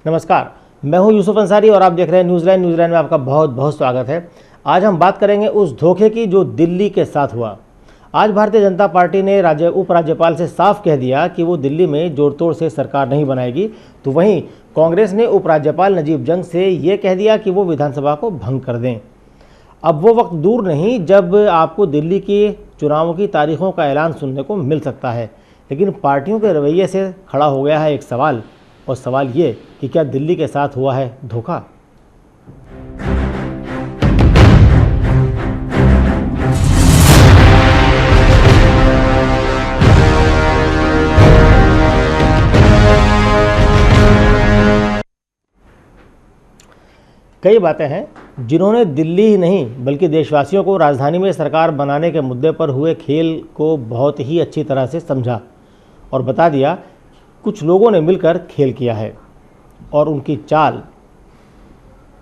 नमस्कार, मैं हूं यूसुफ अंसारी और आप देख रहे हैं न्यूज़लैंड। न्यूज़लैंड में आपका बहुत बहुत स्वागत है। आज हम बात करेंगे उस धोखे की जो दिल्ली के साथ हुआ। आज भारतीय जनता पार्टी ने उपराज्यपाल से साफ कह दिया कि वो दिल्ली में जोड़ तोड़ से सरकार नहीं बनाएगी। तो वहीं कांग्रेस ने उपराज्यपाल नजीब जंग से ये कह दिया कि वो विधानसभा को भंग कर दें। अब वो वक्त दूर नहीं जब आपको दिल्ली के चुनावों की तारीखों का ऐलान सुनने को मिल सकता है, लेकिन पार्टियों के रवैये से खड़ा हो गया है एक सवाल, और सवाल ये कि क्या दिल्ली के साथ हुआ है धोखा। कई बातें हैं जिन्होंने दिल्ली ही नहीं बल्कि देशवासियों को राजधानी में सरकार बनाने के मुद्दे पर हुए खेल को बहुत ही अच्छी तरह से समझा और बता दिया कुछ लोगों ने मिलकर खेल किया है और उनकी चाल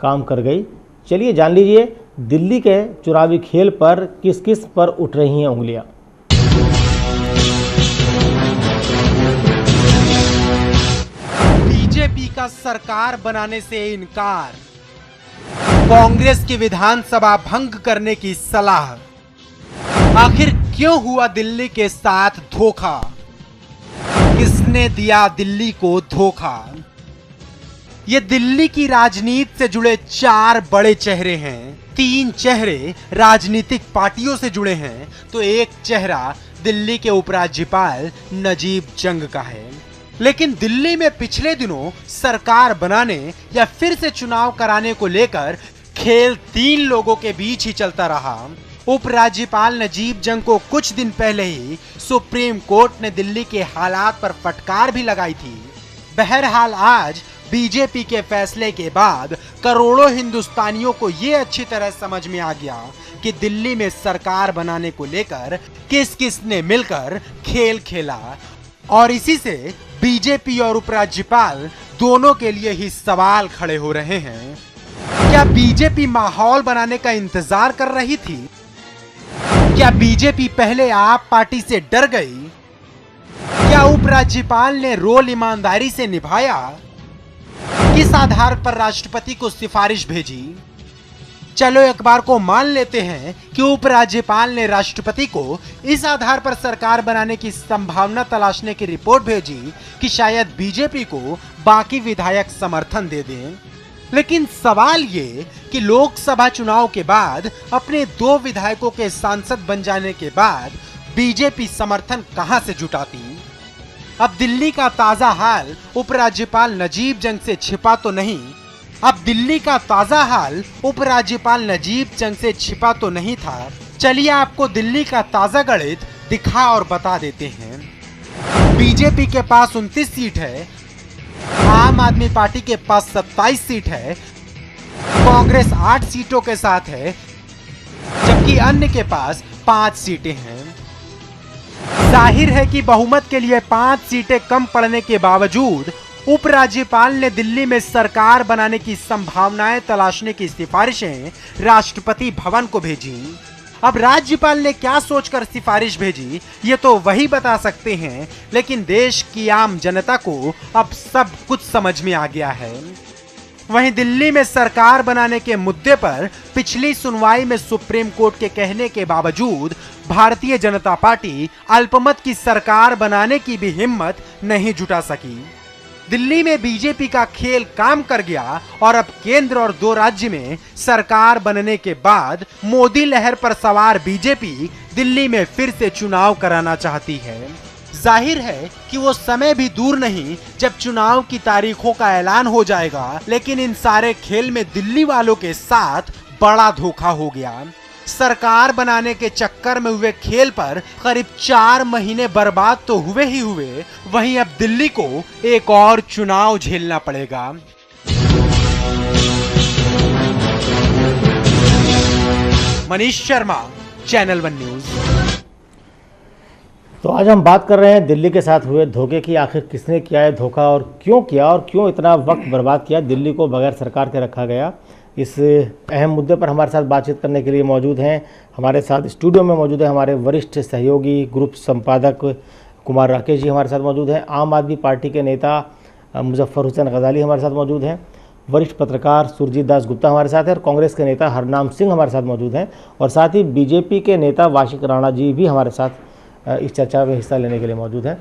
काम कर गई। चलिए जान लीजिए दिल्ली के चुनावी खेल पर किस किस पर उठ रही हैं उंगलियां। बीजेपी का सरकार बनाने से इनकार, कांग्रेस की विधानसभा भंग करने की सलाह। आखिर क्यों हुआ दिल्ली के साथ धोखा? किसने दिया दिल्ली को धोखा? ये दिल्ली की राजनीति से जुड़े चार बड़े चेहरे हैं। तीन चेहरे राजनीतिक पार्टियों से जुड़े हैं तो एक चेहरा दिल्ली के उपराज्यपाल नजीब जंग का है। लेकिन दिल्ली में पिछले दिनों सरकार बनाने या फिर से चुनाव कराने को लेकर खेल तीन लोगों के बीच ही चलता रहा। उपराज्यपाल नजीब जंग को कुछ दिन पहले ही सुप्रीम कोर्ट ने दिल्ली के हालात पर फटकार भी लगाई थी। बहरहाल आज बीजेपी के फैसले के बाद करोड़ों हिंदुस्तानियों को यह अच्छी तरह समझ में आ गया कि दिल्ली में सरकार बनाने को लेकर किस किस ने मिलकर खेल खेला, और इसी से बीजेपी और उपराज्यपाल दोनों के लिए ही सवाल खड़े हो रहे हैं। क्या बीजेपी माहौल बनाने का इंतजार कर रही थी? क्या बीजेपी पहले आप पार्टी से डर गई? क्या उपराज्यपाल ने रोल ईमानदारी से निभाया? किस आधार पर राष्ट्रपति को सिफारिश भेजी? चलो एक बार को मान लेते हैं कि उपराज्यपाल ने राष्ट्रपति को इस आधार पर सरकार बनाने की संभावना तलाशने की रिपोर्ट भेजी कि शायद बीजेपी को बाकी विधायक समर्थन दे दें। लेकिन सवाल ये कि लोकसभा चुनाव के बाद अपने दो विधायकों के सांसद बन जाने के बाद बीजेपी समर्थन कहां से जुटाती? अब दिल्ली का ताजा हाल उपराज्यपाल नजीब जंग से छिपा तो नहीं। अब दिल्ली का ताजा हाल उपराज्यपाल नजीब जंग से छिपा तो नहीं था। चलिए आपको दिल्ली का ताजा गणित दिखा और बता देते हैं। बीजेपी के पास 29 सीट है, आम आदमी पार्टी के पास 27 सीट है, कांग्रेस 8 सीटों के साथ है, जबकि अन्य के पास 5 सीटें हैं। जाहिर है कि बहुमत के लिए 5 सीटें कम पड़ने के बावजूद उपराज्यपाल ने दिल्ली में सरकार बनाने की संभावनाएं तलाशने की सिफारिशें राष्ट्रपति भवन को भेजी। अब राज्यपाल ने क्या सोचकर सिफारिश भेजी ये तो वही बता सकते हैं, लेकिन देश की आम जनता को अब सब कुछ समझ में आ गया है। वहीं दिल्ली में सरकार बनाने के मुद्दे पर पिछली सुनवाई में सुप्रीम कोर्ट के कहने के बावजूद भारतीय जनता पार्टी अल्पमत की सरकार बनाने की भी हिम्मत नहीं जुटा सकी। दिल्ली में बीजेपी का खेल काम कर गया और अब केंद्र और 2 राज्य में सरकार बनने के बाद मोदी लहर पर सवार बीजेपी दिल्ली में फिर से चुनाव कराना चाहती है। जाहिर है कि वो समय भी दूर नहीं जब चुनाव की तारीखों का ऐलान हो जाएगा, लेकिन इन सारे खेल में दिल्ली वालों के साथ बड़ा धोखा हो गया। सरकार बनाने के चक्कर में हुए खेल पर करीब 4 महीने बर्बाद तो हुए ही हुए, वहीं अब दिल्ली को एक और चुनाव झेलना पड़ेगा। Manish Sharma, channel 1 news. तो आज हम बात कर रहे हैं दिल्ली के साथ हुए धोखे की। आखिर किसने किया है धोखा और क्यों इतना वक्त बर्बाद किया, दिल्ली को बगैर सरकार के रखा गया। इस अहम मुद्दे पर हमारे साथ बातचीत करने के लिए मौजूद हैं, हमारे साथ स्टूडियो में मौजूद है हमारे वरिष्ठ सहयोगी ग्रुप संपादक कुमार राकेश जी हमारे साथ मौजूद हैं। आम आदमी पार्टी के नेता मुजफ्फर हुसैन गजाली हमारे साथ मौजूद हैं, वरिष्ठ पत्रकार सुरजीत दास गुप्ता हमारे साथ हैं, और कांग्रेस के नेता हरनाम सिंह हमारे साथ मौजूद हैं, और साथ ही बीजेपी के नेता वाशिक राणा जी भी हमारे साथ इस चर्चा में हिस्सा लेने के लिए मौजूद हैं।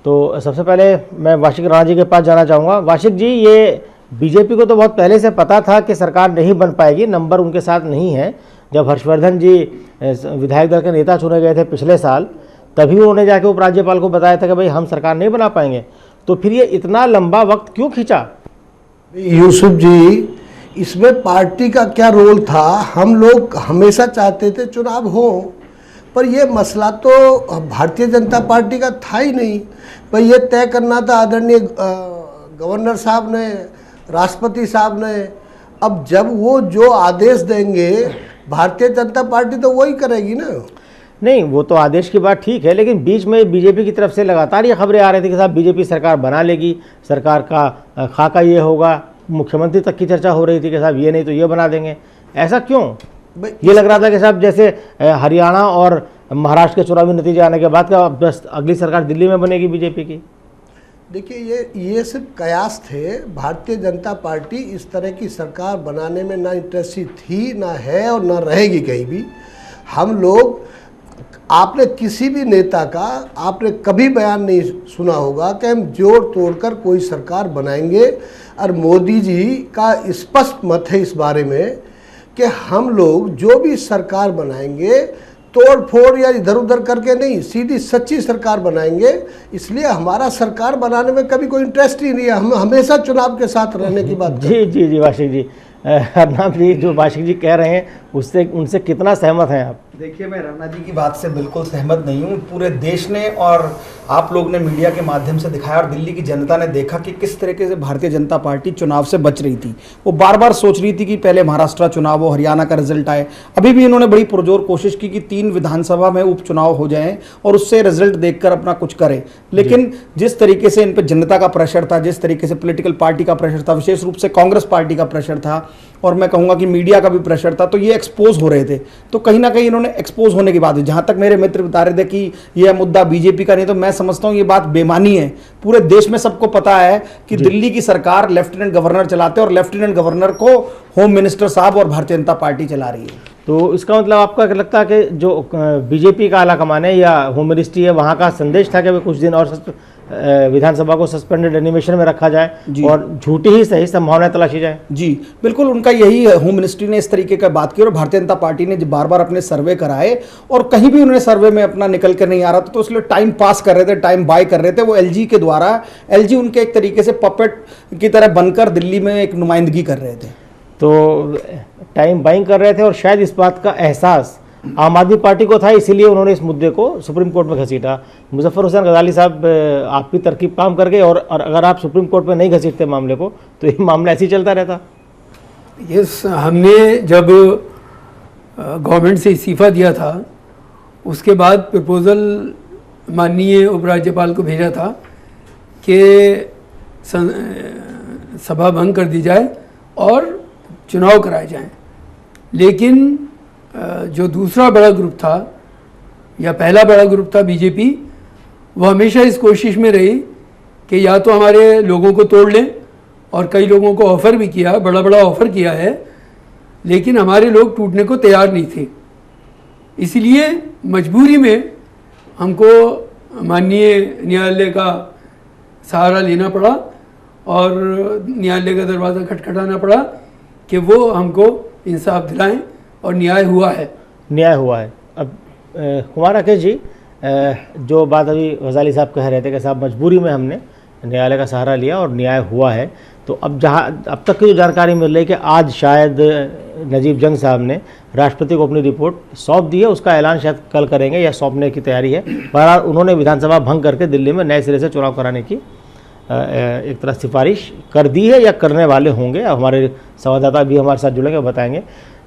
तो सबसे पहले मैं वाशिक राणा जी के पास जाना चाहूँगा। वाशिक जी, ये बीजेपी को तो बहुत पहले से पता था कि सरकार नहीं बन पाएगी, नंबर उनके साथ नहीं है। जब हर्षवर्धन जी विधायक दल के नेता चुने गए थे पिछले साल, तभी उन्होंने जाके उपराज्यपाल को बताया था कि भाई हम सरकार नहीं बना पाएंगे। तो फिर ये इतना लंबा वक्त क्यों खींचा? यूसुफ जी, इसमें पार्टी का क्या रोल था? हम लोग हमेशा चाहते थे चुनाव हो, पर यह मसला तो भारतीय जनता पार्टी का था ही नहीं। पर यह तय करना था आदरणीय गवर्नर साहब ने, राष्ट्रपति साहब ने। अब जब वो जो आदेश देंगे, भारतीय जनता पार्टी तो वही करेगी ना। नहीं, वो तो आदेश की बात ठीक है, लेकिन बीच में बीजेपी की तरफ से लगातार ये खबरें आ रही थी कि साहब बीजेपी सरकार बना लेगी, सरकार का खाका ये होगा, मुख्यमंत्री तक की चर्चा हो रही थी कि साहब ये नहीं तो ये बना देंगे। ऐसा क्यों? ये लग रहा था कि साहब जैसे हरियाणा और महाराष्ट्र के चुनावी नतीजे आने के बाद का बस अगली सरकार दिल्ली में बनेगी बीजेपी की। देखिए, ये सिर्फ कयास थे। भारतीय जनता पार्टी इस तरह की सरकार बनाने में ना इंटरेस्टेड थी, ना है और ना रहेगी कहीं भी। हम लोग, आपने किसी भी नेता का आपने कभी बयान नहीं सुना होगा कि हम जोड़ तोड़कर कोई सरकार बनाएंगे। और मोदी जी का स्पष्ट मत है इस बारे में कि हम लोग जो भी सरकार बनाएंगे तोड़ फोड़ या इधर उधर करके नहीं, सीधी सच्ची सरकार बनाएंगे। इसलिए हमारा सरकार बनाने में कभी कोई इंटरेस्ट ही नहीं है। हम हमेशा चुनाव के साथ रहने की बात जी जी जी वाशिक जी, हरनाम जी, जो वाशिक जी कह रहे हैं उससे उनसे कितना सहमत हैं आप? देखिए, मैं रमना जी की बात से बिल्कुल सहमत नहीं हूँ। पूरे देश ने और आप लोग ने मीडिया के माध्यम से दिखाया और दिल्ली की जनता ने देखा कि किस तरीके से भारतीय जनता पार्टी चुनाव से बच रही थी। वो बार बार सोच रही थी कि पहले महाराष्ट्र चुनाव हो, हरियाणा का रिजल्ट आए। अभी भी इन्होंने बड़ी पुरजोर कोशिश की कि 3 विधानसभा में उपचुनाव हो जाएं और उससे रिजल्ट देखकर अपना कुछ करें। लेकिन जिस तरीके से इन पर जनता का प्रेशर था, जिस तरीके से पॉलिटिकल पार्टी का प्रेशर था, विशेष रूप से कांग्रेस पार्टी का प्रेशर था, और मैं कहूँगा कि मीडिया का भी प्रेशर था, तो ये एक्सपोज हो रहे थे। तो कहीं ना कहीं इन्होंने एक्सपोज होने की बात, जहां तक मेरे मित्र बता रहे थे कि यह मुद्दा बीजेपी का नहीं, तो मैं समझता हूं ये बात बेमानी है। पूरे देश में सबको पता है कि दिल्ली की सरकार लेफ्टिनेंट गवर्नर चलाते हैं और लेफ्टिनेंट गवर्नर को होम मिनिस्टर साहब और भारतीय जनता पार्टी चला रही है। तो इसका मतलब आपका क्या लगता है कि जो बीजेपी का आला कमान है या होम मिनिस्ट्री है, वहाँ का संदेश था कि वे कुछ दिन और विधानसभा को सस्पेंडेड एनिमेशन में रखा जाए और झूठी ही सही संभावनाएं तलाशी जाए? जी बिल्कुल, उनका यही होम मिनिस्ट्री ने इस तरीके का बात की और भारतीय जनता पार्टी ने बार बार अपने सर्वे कराए और कहीं भी उन्हें सर्वे में अपना निकल कर नहीं आ रहा था, तो इसलिए टाइम पास कर रहे थे, टाइम बाय कर रहे थे। वो एलजी के द्वारा, एलजी उनके एक तरीके से पपेट की तरह बनकर दिल्ली में एक नुमाइंदगी कर रहे थे। तो टाइम बाइंग कर रहे थे और शायद इस बात का एहसास आम आदमी पार्टी को था, इसीलिए उन्होंने इस मुद्दे को सुप्रीम कोर्ट में घसीटा। मुजफ्फर हुसैन गजाली साहब, आप भी तरकीब काम कर गए, और अगर आप सुप्रीम कोर्ट में नहीं घसीटते मामले को तो ये मामला ऐसे ही चलता रहता। यस, हमने जब गवर्नमेंट से इस्तीफा दिया था उसके बाद प्रपोजल माननीय उपराज्यपाल को भेजा था कि सभा भंग कर दी जाए और चुनाव कराए जाएं। लेकिन जो दूसरा बड़ा ग्रुप था या पहला बड़ा ग्रुप था बीजेपी, वो हमेशा इस कोशिश में रही कि या तो हमारे लोगों को तोड़ लें, और कई लोगों को ऑफ़र भी किया, बड़ा बड़ा ऑफ़र किया है, लेकिन हमारे लोग टूटने को तैयार नहीं थे। इसलिए मजबूरी में हमको माननीय न्यायालय का सहारा लेना पड़ा और न्यायालय का दरवाज़ा खटखटाना पड़ा कि वो हमको इंसाफ दिलाएं, और न्याय हुआ है। न्याय हुआ है। अब कुमार राकेश जी, जो बात अभी गजाली साहब कह रहे थे कि साहब मजबूरी में हमने न्यायालय का सहारा लिया और न्याय हुआ है, तो अब तक की जो जानकारी मिल रही है कि आज शायद नजीब जंग साहब ने राष्ट्रपति को अपनी रिपोर्ट सौंप दी है, उसका ऐलान शायद कल करेंगे या सौंपने की तैयारी है। बहरहाल उन्होंने विधानसभा भंग करके दिल्ली में नए सिरे से चुनाव कराने की एक तरह सिफारिश कर दी है या करने वाले होंगे। हमारे संवाददाता भी हमारे साथ जुड़ेंगे, बताएंगे।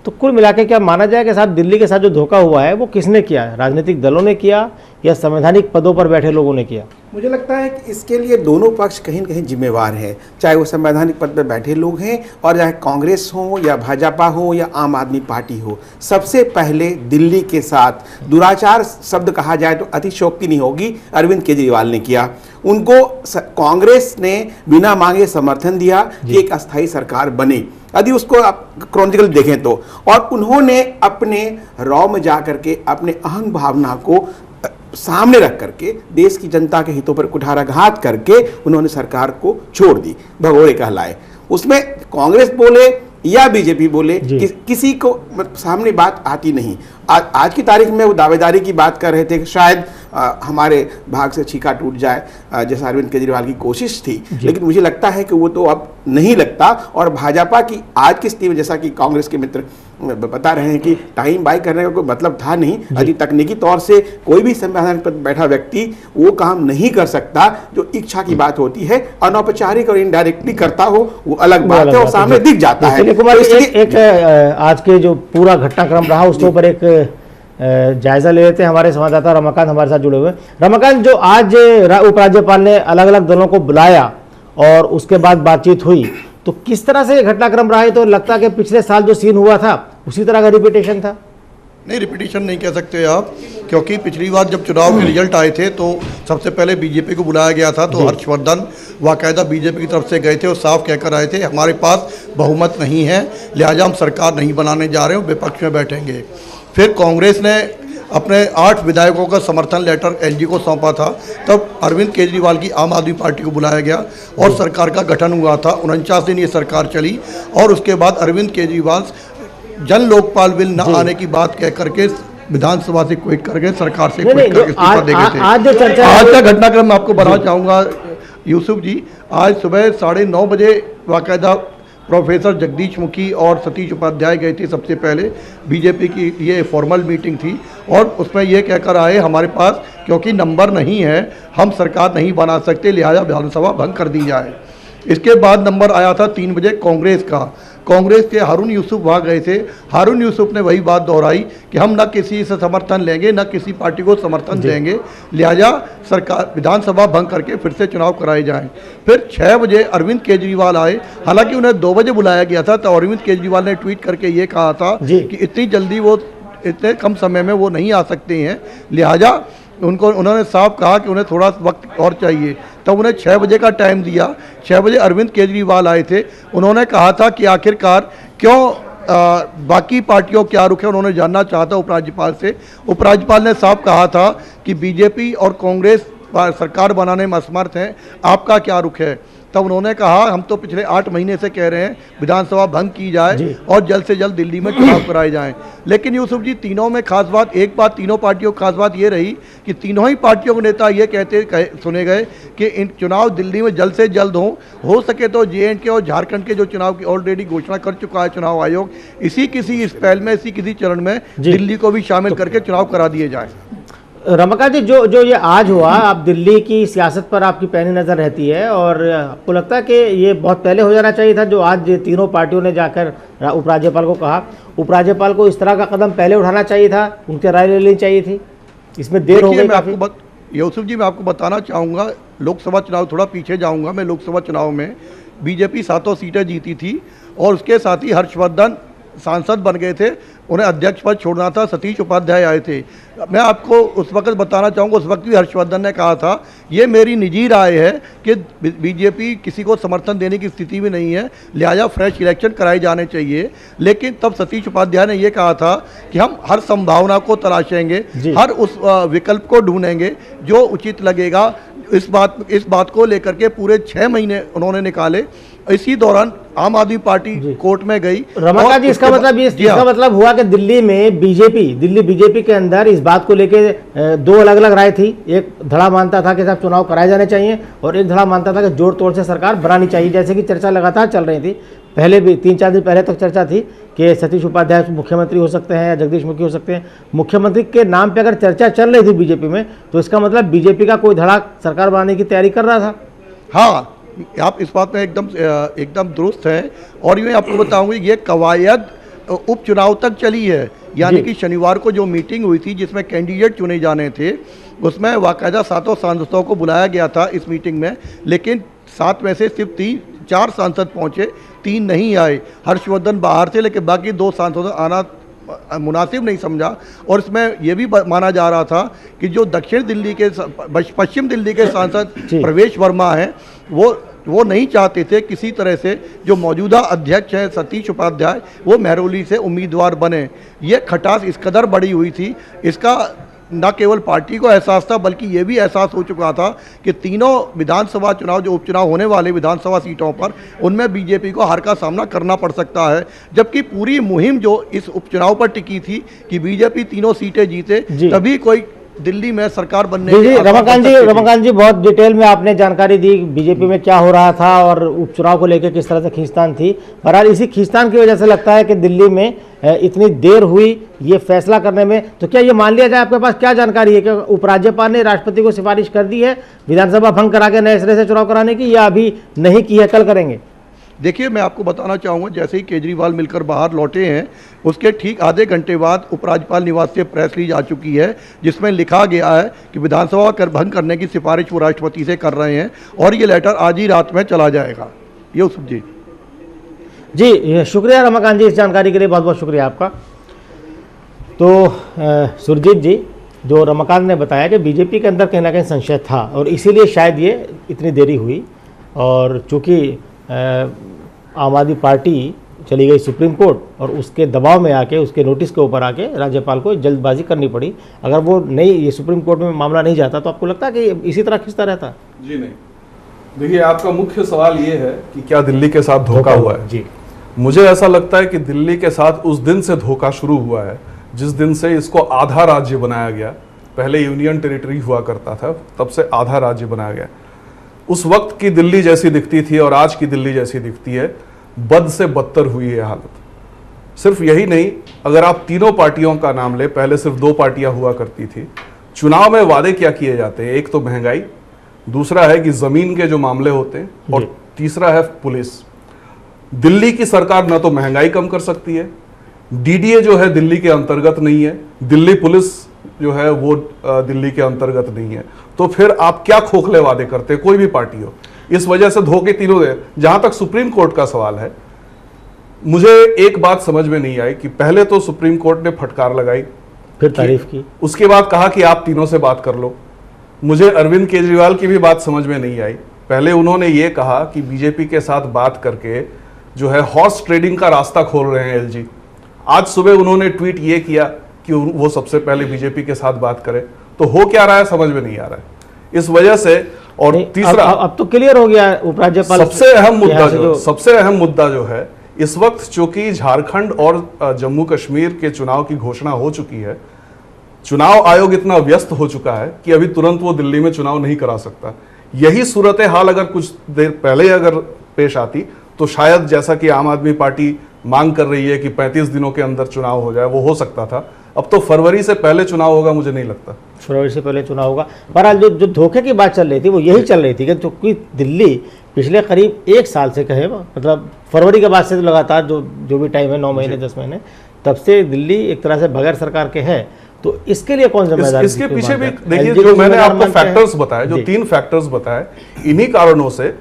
तो कुल मिला के क्या माना जाए कि साहब दिल्ली के साथ जो धोखा हुआ है वो किसने किया है? राजनीतिक दलों ने किया या संवैधानिक पदों पर बैठे लोगों ने किया? मुझे लगता है कि इसके लिए दोनों पक्ष कहीं न कहीं जिम्मेवार हैं, चाहे वो संवैधानिक पद पर बैठे लोग हैं और चाहे कांग्रेस हो या भाजपा हो या आम आदमी पार्टी हो। सबसे पहले दिल्ली के साथ दुराचार शब्द कहा जाए तो अतिशयोक्ति नहीं होगी, अरविंद केजरीवाल ने किया। उनको कांग्रेस ने बिना मांगे समर्थन दिया कि एक अस्थायी सरकार बने, यदि उसको आप क्रॉनिकल देखें तो। और उन्होंने अपने रॉ में जा करके अपने अहम भावना को सामने रख करके देश की जनता के हितों पर कुठाराघात करके उन्होंने सरकार को छोड़ दी, भगोड़े कहलाए। उसमें कांग्रेस बोले या बीजेपी बोले किसी को सामने बात आती नहीं। आज की तारीख में वो दावेदारी की बात कर रहे थे कि शायद हमारे भाग से छीका टूट जाए, जैसा अरविंद केजरीवाल की कोशिश थी, लेकिन मुझे लगता है कि वो तो अब नहीं लगता। और भाजपा की आज की स्थिति में, जैसा कि कांग्रेस के मित्र बता रहे हैं कि टाइम बाय करने का कोई मतलब था नहीं, यदि तकनीकी तौर से कोई भी संवैधान पर बैठा व्यक्ति वो काम नहीं कर सकता जो इच्छा की बात होती है, अनौपचारिक और इनडायरेक्टली करता हो वो अलग बात है और सामने दिख जाता है। कुमार, एक आज के जो पूरा घटनाक्रम रहा उसके ऊपर एक जायजा ले लेते हैं। हमारे संवाददाता रमाकांत हमारे साथ जुड़े हुए हैं। रमाकांत, जो आज उपराज्यपाल ने अलग अलग दलों को बुलाया और उसके बाद बातचीत हुई, तो किस तरह से घटनाक्रम रहा है? तो लगता है कि पिछले साल जो सीन हुआ था उसी तरह का रिपीटेशन था। नहीं, रिपीटेशन नहीं कह सकते आप, क्योंकि पिछली बार जब चुनाव के रिजल्ट आए थे तो सबसे पहले बीजेपी को बुलाया गया था, तो हर्षवर्धन बाकायदा बीजेपी की तरफ से गए थे और साफ कहकर आए थे हमारे पास बहुमत नहीं है, लिहाजा हम सरकार नहीं बनाने जा रहे हैं, विपक्ष में बैठेंगे। फिर कांग्रेस ने अपने 8 विधायकों का समर्थन लेटर एलजी को सौंपा था, तब अरविंद केजरीवाल की आम आदमी पार्टी को बुलाया गया और सरकार का गठन हुआ था। 49 दिन ये सरकार चली और उसके बाद अरविंद केजरीवाल जन लोकपाल बिल न आने की बात कह करके विधानसभा से क्विट करके सरकार से क्विट करके इस्तीफा दे गए थे। आज का घटनाक्रम मैं आपको बताना चाहूँगा यूसुफ जी। आज सुबह 9:30 बजे बाकायदा प्रोफेसर जगदीश मुखी और सतीश उपाध्याय गए थे। सबसे पहले बीजेपी की ये फॉर्मल मीटिंग थी और उसमें ये कहकर आए हमारे पास क्योंकि नंबर नहीं है हम सरकार नहीं बना सकते, लिहाजा विधानसभा भंग कर दी जाए। इसके बाद नंबर आया था 3 बजे कांग्रेस का। कांग्रेस के हारून यूसुफ वहाँ गए थे। हारून यूसुफ ने वही बात दोहराई कि हम न किसी से समर्थन लेंगे न किसी पार्टी को समर्थन देंगे, लिहाजा सरकार विधानसभा भंग करके फिर से चुनाव कराए जाएं। फिर 6 बजे अरविंद केजरीवाल आए, हालांकि उन्हें 2 बजे बुलाया गया था, तो अरविंद केजरीवाल ने ट्वीट करके ये कहा था कि इतनी जल्दी वो इतने कम समय में वो नहीं आ सकते हैं, लिहाजा उन्होंने साफ कहा कि उन्हें थोड़ा वक्त और चाहिए। तब उन्हें 6 बजे का टाइम दिया। 6 बजे अरविंद केजरीवाल आए थे। उन्होंने कहा था कि आखिरकार क्यों बाकी पार्टियों क्या रुख है, उन्होंने जानना चाहा था उपराज्यपाल से। उपराज्यपाल ने साफ कहा था कि बीजेपी और कांग्रेस सरकार बनाने में असमर्थ हैं, आपका क्या रुख है। तब उन्होंने कहा हम तो पिछले 8 महीने से कह रहे हैं विधानसभा भंग की जाए और जल्द से जल्द दिल्ली में चुनाव कराए जाएं। लेकिन यूसुफ जी, तीनों में खास बात, एक बात तीनों पार्टियों की खास बात ये रही कि तीनों ही पार्टियों के नेता ये सुने गए कि इन चुनाव दिल्ली में जल्द से जल्द हो सके तो J&K और झारखंड के जो चुनाव की ऑलरेडी घोषणा कर चुका है चुनाव आयोग, इसी किसी पहल में, इसी किसी चरण में दिल्ली को भी शामिल करके चुनाव करा दिए जाए। रमाकांत जी, जो ये आज हुआ, आप दिल्ली की सियासत पर आपकी पैनी नज़र रहती है और आपको लगता है कि ये बहुत पहले हो जाना चाहिए था, जो आज तीनों पार्टियों ने जाकर उपराज्यपाल को कहा, उपराज्यपाल को इस तरह का कदम पहले उठाना चाहिए था, उनकी राय ले लेनी चाहिए थी, इसमें देर हो गई। यूसुफ जी, मैं आपको बताना चाहूँगा, लोकसभा चुनाव थोड़ा पीछे जाऊँगा मैं। लोकसभा चुनाव में बीजेपी 7 सीटें जीती थी और उसके साथ ही हर्षवर्धन सांसद बन गए थे, उन्हें अध्यक्ष पद छोड़ना था, सतीश उपाध्याय आए थे। मैं आपको उस वक्त बताना चाहूँगा, उस वक्त भी हर्षवर्धन ने कहा था ये मेरी निजी राय है कि बीजेपी किसी को समर्थन देने की स्थिति में नहीं है, लिहाजा फ्रेश इलेक्शन कराए जाने चाहिए। लेकिन तब सतीश उपाध्याय ने यह कहा था कि हम हर संभावना को तलाशेंगे, हर उस विकल्प को ढूंढेंगे जो उचित लगेगा। इस बात को लेकर के पूरे 6 महीने उन्होंने निकाले। इसी दौरान आम आदमी पार्टी कोर्ट में गई। रमाकांत जी, इसका मतलब हुआ कि दिल्ली बीजेपी के अंदर इस बात को लेके 2 अलग अलग राय थी। एक धड़ा मानता था कि साहब चुनाव कराए जाने चाहिए और एक धड़ा मानता था कि जोड़ तोड़ से सरकार बनानी चाहिए, जैसे कि चर्चा लगातार चल रही थी। पहले भी 3-4 दिन पहले तक चर्चा थी कि सतीश उपाध्याय मुख्यमंत्री हो सकते हैं या जगदीश मुखी हो सकते हैं। मुख्यमंत्री के नाम पे अगर चर्चा चल रही थी बीजेपी में, तो इसका मतलब बीजेपी का कोई धड़ा सरकार बनाने की तैयारी कर रहा था। हाँ, आप इस बात में एकदम दुरुस्त हैं। और ये आपको बताऊंगी, ये कवायद उपचुनाव तक चली है, यानी कि शनिवार को जो मीटिंग हुई थी जिसमें कैंडिडेट चुने जाने थे, उसमें बाकायदा 7 सांसदों को बुलाया गया था इस मीटिंग में, लेकिन 7 में से सिर्फ 4 सांसद पहुंचे, 3 नहीं आए। हर्षवर्धन बाहर थे, लेकिन बाकी 2 सांसद आना मुनासिब नहीं समझा। और इसमें यह भी माना जा रहा था कि जो दक्षिण दिल्ली के पश्चिम दिल्ली के सांसद प्रवेश वर्मा हैं वो नहीं चाहते थे किसी तरह से जो मौजूदा अध्यक्ष हैं सतीश उपाध्याय वो महरौली से उम्मीदवार बने। ये खटास इस कदर बड़ी हुई थी, इसका न केवल पार्टी को एहसास था बल्कि ये भी एहसास हो चुका था कि तीनों विधानसभा चुनाव जो उपचुनाव होने वाले विधानसभा सीटों पर उनमें बीजेपी को हार का सामना करना पड़ सकता है। जबकि पूरी मुहिम जो इस उपचुनाव पर टिकी थी कि बीजेपी तीनों सीटें जीते तभी कोई दिल्ली में सरकार बनने जी रमाकांत जी बहुत डिटेल में आपने जानकारी दी बीजेपी में क्या हो रहा था और उपचुनाव को लेकर किस तरह से खींचतान थी। बहरहाल इसी खींचतान की वजह से लगता है कि दिल्ली में इतनी देर हुई ये फैसला करने में। तो क्या ये मान लिया जाए, आपके पास क्या जानकारी है कि उपराज्यपाल ने राष्ट्रपति को सिफारिश कर दी है विधानसभा भंग करा के नए सिरे से चुनाव कराने की, या अभी नहीं की है, कल करेंगे? देखिए, मैं आपको बताना चाहूँगा, जैसे ही केजरीवाल मिलकर बाहर लौटे हैं उसके ठीक आधे घंटे बाद उपराज्यपाल निवास से प्रेस रिलीज आ चुकी है जिसमें लिखा गया है कि विधानसभा कर भंग करने की सिफारिश वो राष्ट्रपति से कर रहे हैं और ये लेटर आज ही रात में चला जाएगा। यूसुफ जी शुक्रिया रमाकांत जी, इस जानकारी के लिए बहुत बहुत शुक्रिया आपका। तो सुरजीत जी, जो रमाकांत ने बताया कि बीजेपी के अंदर कहीं ना कहीं संशय था और इसीलिए शायद ये इतनी देरी हुई, और चूँकि आम आदमी पार्टी चली गई सुप्रीम कोर्ट और उसके दबाव में आके उसके नोटिस के ऊपर आके राज्यपाल को जल्दबाजी करनी पड़ी। अगर वो नहीं, ये सुप्रीम कोर्ट में मामला नहीं जाता तो आपको लगता है कि इसी तरह खिंचता रहता? जी नहीं। देखिए, आपका मुख्य सवाल ये है कि क्या दिल्ली के साथ धोखा हुआ है। जी, मुझे ऐसा लगता है कि दिल्ली के साथ उस दिन से धोखा शुरू हुआ है जिस दिन से इसको आधा राज्य बनाया गया। पहले यूनियन टेरिटरी हुआ करता था, तब से आधा राज्य बनाया गया। उस वक्त की दिल्ली जैसी दिखती थी और आज की दिल्ली जैसी दिखती है, बद से बदतर हुई है हालत। सिर्फ यही नहीं, अगर आप तीनों पार्टियों का नाम ले, पहले सिर्फ दो पार्टियां हुआ करती थी। चुनाव में वादे क्या किए जाते हैं? एक तो महंगाई, दूसरा है कि जमीन के जो मामले होते हैं, और तीसरा है पुलिस। दिल्ली की सरकार ना तो महंगाई कम कर सकती है, डीडीए जो है दिल्ली के अंतर्गत नहीं है, दिल्ली पुलिस जो है वो दिल्ली के अंतर्गत नहीं है। तो फिर आप क्या खोखले वादे करते हैं, कोई भी पार्टी हो। इस वजह से धोखे तीनों दे। जहां तक सुप्रीम कोर्ट का सवाल है, मुझे एक बात समझ में नहीं आई कि पहले तो सुप्रीम कोर्ट ने फटकार लगाई, फिर तारीफ की, उसके बाद कहा कि आप तीनों से बात कर लो। मुझे अरविंद केजरीवाल की भी बात समझ में नहीं आई। पहले उन्होंने ये कहा कि बीजेपी के साथ बात करके जो है हॉर्स ट्रेडिंग का रास्ता खोल रहे हैं एलजी। आज सुबह उन्होंने ट्वीट ये किया कि वो सबसे पहले बीजेपी के साथ बात करें। तो हो क्या रहा है समझ में नहीं आ रहा है। इस वजह से, और तीसरा, अब तो क्लियर हो गया उपराज्यपाल। सबसे अहम मुद्दा जो है इस वक्त, चूंकि झारखंड और जम्मू कश्मीर के चुनाव की घोषणा हो चुकी है, चुनाव आयोग इतना व्यस्त हो चुका है कि अभी तुरंत वो दिल्ली में चुनाव नहीं करा सकता। यही सूरत हाल अगर कुछ देर पहले अगर पेश आती तो शायद, जैसा कि आम आदमी पार्टी मांग कर रही है कि 35 दिनों के अंदर चुनाव हो जाए, वो हो सकता था। अब तो फरवरी से पहले चुनाव होगा, मुझे नहीं लगता फरवरी से पहले चुनाव होगा। बहरहाल जो धोखे की बात चल रही थी वो यही चल रही थी कि क्योंकि दिल्ली पिछले करीब 1 साल से कहे, मतलब फरवरी के बाद से लगातार जो भी टाइम है, 9 महीने 10 महीने, तब से दिल्ली एक तरह से बगैर सरकार के है। तो इसके लिए कौन जिम्मेदार? इसके पीछे भी देखिए, जो मैंने आपको फैक्टर्स बताए, जो 3 फैक्टर्स बताए, इन्हीं कारणों से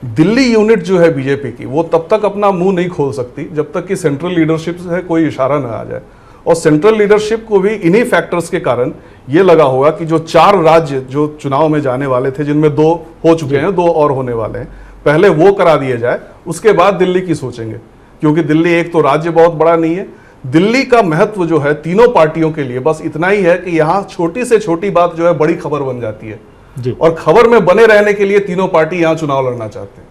दिल्ली यूनिट जो है बीजेपी की, वो तब तक अपना मुंह नहीं खोल सकती जब तक कि सेंट्रल लीडरशिप से कोई इशारा न आ जाए। और सेंट्रल लीडरशिप को भी इन्हीं फैक्टर्स के कारण ये लगा होगा कि जो 4 राज्य जो चुनाव में जाने वाले थे, जिनमें 2 हो चुके हैं, 2 और होने वाले हैं, पहले वो करा दिए जाए, उसके बाद दिल्ली की सोचेंगे। क्योंकि दिल्ली एक तो राज्य बहुत बड़ा नहीं है। दिल्ली का महत्व जो है तीनों पार्टियों के लिए बस इतना ही है कि यहाँ छोटी से छोटी बात जो है बड़ी खबर बन जाती है जी। और खबर में बने रहने के लिए तीनों पार्टी यहाँ चुनाव लड़ना चाहते हैं।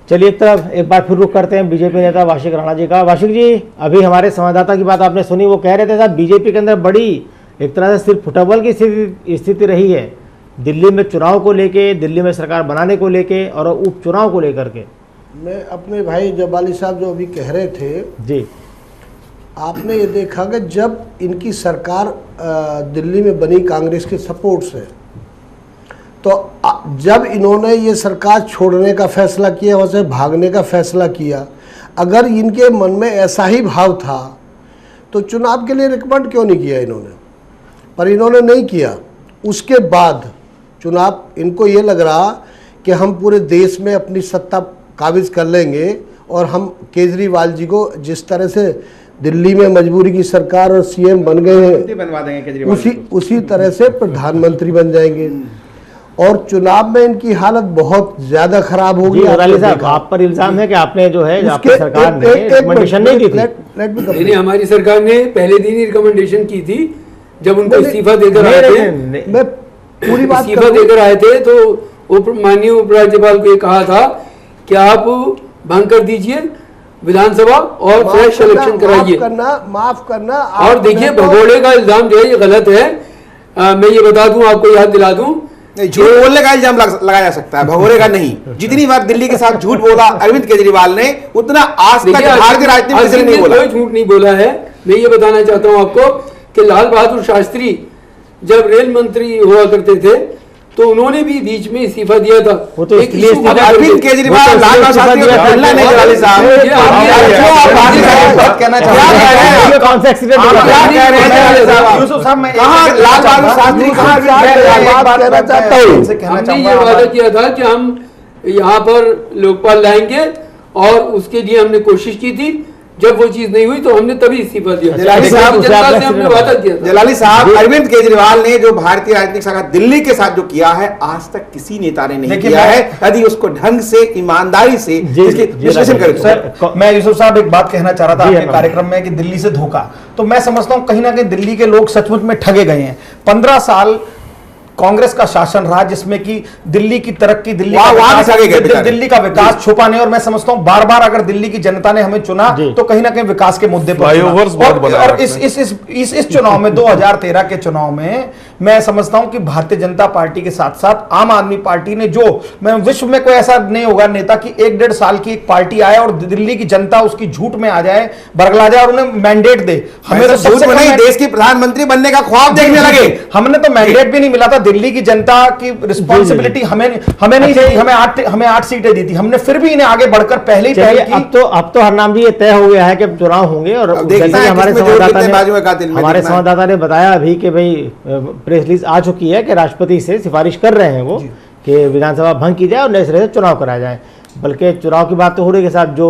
चलिए एक बार फिर रुख करते हैं बीजेपी नेता वाशिक राणा जी का। वाशिक जी, अभी हमारे संवाददाता की बात आपने सुनी, वो कह रहे थे साहब बीजेपी के अंदर बड़ी एक तरह से सिर्फ फुटबॉल की स्थिति रही है दिल्ली में चुनाव को लेके, दिल्ली में सरकार बनाने को लेके और उपचुनाव को लेकर के। मैं अपने भाई जबाली साहब जो अभी कह रहे थे जी, आपने ये देखा कि जब इनकी सरकार दिल्ली में बनी कांग्रेस के सपोर्ट से, तो जब इन्होंने ये सरकार छोड़ने का फैसला किया, वहाँ से भागने का फैसला किया, अगर इनके मन में ऐसा ही भाव था तो चुनाव के लिए रिकमेंड क्यों नहीं किया इन्होंने? पर इन्होंने नहीं किया। उसके बाद चुनाव, इनको ये लग रहा कि हम पूरे देश में अपनी सत्ता काबिज कर लेंगे और हम केजरीवाल जी को जिस तरह से दिल्ली में मजबूरी की सरकार और सीएम बन गए हैं, बनवा देंगे केजरीवाल उसी तरह से प्रधानमंत्री बन जाएंगे। और चुनाव में इनकी हालत बहुत ज्यादा खराब होगी। अदाली साहब, आप पर इल्जाम है कि आपने जो है आपकी सरकार ने रिकमेंडेशन नहीं दी थी। नहीं, हमारी सरकार ने पहले दिन ही रिकमेंडेशन की थी जब उनको इस्तीफा देकर आए थे। मैं पूरी बात इस्तीफा देकर आए थे तो माननीय उपराज्यपाल को ये कहा था कि आप भंग कर दीजिए विधानसभा और फ्रेश इलेक्शन कराइए। माफ करना। और देखिए, भगोड़े का इल्जाम जो है ये गलत है। मैं ये बता दूं, आपको याद दिला दूं, झूठ बोलने का इल्जाम लगाया जा सकता है, भगोड़े का नहीं। जितनी बार दिल्ली के साथ झूठ बोला अरविंद केजरीवाल ने, उतना आज तक भारतीय राजनीति में किसी ने नहीं बोला। कोई झूठ नहीं बोला है। मैं ये बताना चाहता हूं आपको कि लाल बहादुर शास्त्री जब रेल मंत्री हुआ करते थे तो उन्होंने भी बीच में इस्तीफा दिया था। वो तो इसलिए अरविंद केजरीवाल लाल बहादुर शास्त्री को बोलना नहीं जलाली साहब। कहना चाहते कौन सा एक्सीडेंट यूसुफ साहब, मैं कहाँ लाल बहादुर शास्त्री कहाँ कहना चाहता हूँ। हमने ये वादा किया था कि हम यहाँ पर लोकपाल लाएंगे और उसके लिए हमने कोशिश की थी। जब वो चीज नहीं हुई तो हमने तभी इस्तीफा दिया। जलाली साहब, जनता से हमने वादा किया था। जलाली साहब, अरविंद केजरीवाल ने जो भारतीय राजनीतिक शाखा दिल्ली के साथ जो किया है, आज तक किसी नेता ने नहीं किया है। यदि उसको ढंग से, ईमानदारी से विश्लेषण करें। सर, मैं यूसुफ साहब एक बात कहना चाह रहा था आपके कार्यक्रम में कि दिल्ली से धोखा, तो मैं समझता हूं कहीं ना कहीं दिल्ली के लोग सचमुच में ठगे गए हैं। 15 साल कांग्रेस का शासन रहा जिसमें कि दिल्ली की तरक्की, दिल्ली का विकास छुपा नहीं। और मैं समझता हूं बार बार अगर दिल्ली की जनता ने हमें चुना तो कहीं ना कहीं विकास के मुद्दे पर और इस चुनाव में 2013 के चुनाव में मैं समझता हूं कि भारतीय जनता पार्टी के साथ साथ आम आदमी पार्टी ने, जो मैं विश्व में कोई ऐसा नहीं होगा नेता कि 1-1.5 साल की एक पार्टी आए और दिल्ली की जनता उसकी झूठ में आ जाए, बरगला जाए और उन्हें मैंडेट दे। हमें तो झूठ में देश की प्रधानमंत्री बनने का ख्वाब देखने लगे। हमने तो मैंडेट भी नहीं मिला था। दिल्ली की जनता की रिस्पॉन्सिबिलिटी हमें नहीं दी, हमें 8 सीटें दी थी। हमने फिर भी इन्हें आगे बढ़कर पहले की। अब तो हर नाम भी ये तय हो गया है कि चुनाव होंगे। और हमारे संवाददाता ने बताया अभी कि भाई प्रेस रिलीज आ चुकी है कि राष्ट्रपति से सिफारिश कर रहे हैं वो कि विधानसभा भंग की जाए और नए सिरे से चुनाव कराया जाए। बल्कि चुनाव की बात तो हो रही के साथ जो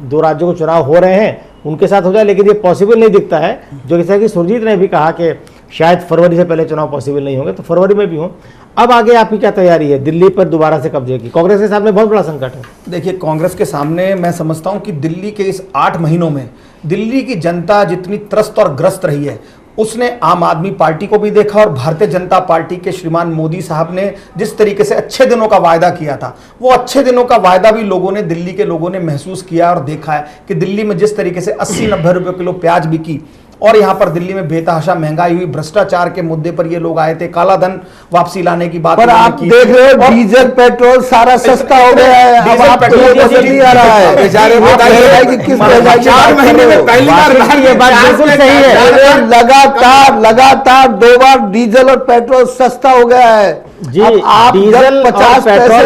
2 राज्यों को चुनाव हो रहे हैं उनके साथ हो जाए, लेकिन ये पॉसिबल नहीं दिखता है। जो जैसा कि सुरजीत ने भी कहा कि शायद फरवरी से पहले चुनाव पॉसिबल नहीं होंगे, तो फरवरी में भी हो। अब आगे आपकी क्या तैयारी है दिल्ली पर दोबारा से कब्जे की? कांग्रेस के सामने बहुत बड़ा संकट है। देखिए, कांग्रेस के सामने मैं समझता हूं कि दिल्ली के इस 8 महीनों में दिल्ली की जनता जितनी त्रस्त और ग्रस्त रही है, उसने आम आदमी पार्टी को भी देखा और भारतीय जनता पार्टी के श्रीमान मोदी साहब ने जिस तरीके से अच्छे दिनों का वायदा किया था, वो अच्छे दिनों का वायदा भी दिल्ली के लोगों ने महसूस किया और देखा है कि दिल्ली में जिस तरीके से 80-90 रुपए किलो प्याज बिकी और यहाँ पर दिल्ली में बेतहाशा महंगाई हुई, भ्रष्टाचार के मुद्दे पर ये लोग आए थे, काला धन वापसी लाने की बात। पर आप देख रहे हो डीजल पेट्रोल सारा सस्ता हो गया है। डीजल पेट्रोल नहीं आ रहा है। 4 महीने में पहली बार ये बात बिल्कुल सही है। लगातार 2 बार डीजल और पेट्रोल सस्ता हो गया है जी। डीजल 50 पेट्रोल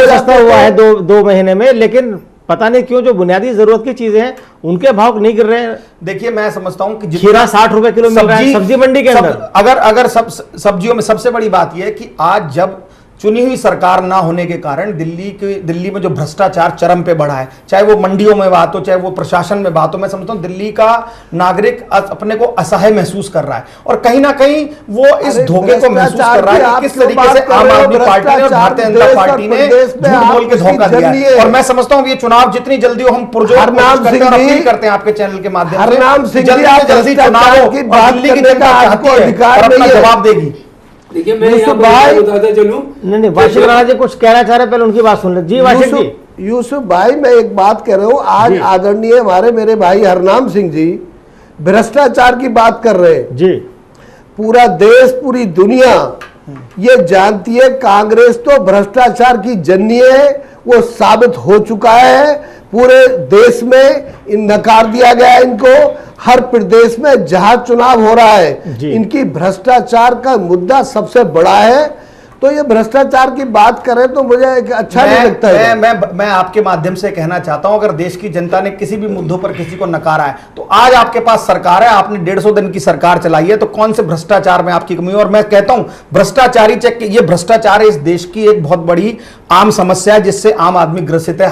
सस्ता हुआ है 2 महीने में, लेकिन पता नहीं क्यों जो बुनियादी जरूरत की चीजें हैं उनके भाव नहीं गिर रहे हैं। देखिए, मैं समझता हूं कि खीरा 60 रुपए किलो मिल रहा है सब्जी मंडी के अंदर। अगर सब्जियों में सबसे बड़ी बात यह है कि आज जब चुनी हुई सरकार ना होने के कारण दिल्ली में जो भ्रष्टाचार चरम पे बढ़ा है, चाहे वो मंडियों में बात हो, चाहे वो प्रशासन में बात हो, मैं समझता हूं दिल्ली का नागरिक अपने को असहाय महसूस कर रहा है और कहीं ना कहीं वो इस धोखे को महसूस कर रहा है कि किस तरीके से आम आदमी पार्टी ने और भारतीय जनता पार्टी ने झूठ बोल के धोखा दिया है। और मैं समझता हूं ये चुनाव जितनी जल्दी हो, हम पुरजोर अपील करते हैं आपके चैनल के माध्यम से जल्दी चुनाव हो, दिल्ली की जनता अपना जवाब देगी। देखिए, मैं यहाँ पर बताता चलूं। नहीं, वाशिक राणा जी कुछ कहना चाह रहे, पहले उनकी बात सुन ले। जी वाशिक जी। यूसुफ भाई, मैं एक बात कह रहा हूँ। आज आदरणीय मेरे भाई हरनाम सिंह जी भ्रष्टाचार की बात कर रहे हैं जी। पूरा देश, पूरी दुनिया ये जानती है कांग्रेस तो भ्रष्टाचार की जन्नी है, वो साबित हो चुका है। पूरे देश में नकार दिया गया है इनको। हर प्रदेश में जहां चुनाव हो रहा है, इनकी भ्रष्टाचार का मुद्दा सबसे बड़ा है। तो ये भ्रष्टाचार की बात करें तो मुझे अच्छा नहीं लगता है। मैं आपके माध्यम से कहना चाहता हूं, अगर देश की जनता ने किसी भी मुद्दों पर किसी को नकारा है तो आज आपके पास सरकार है, आपने 150 दिन की सरकार चलाई है, तो कौन से भ्रष्टाचार में आपकी कमी है? और मैं कहता हूं भ्रष्टाचारी चेक, ये भ्रष्टाचार इस देश की एक बहुत बड़ी आम समस्या है जिससे आम आदमी ग्रसित है,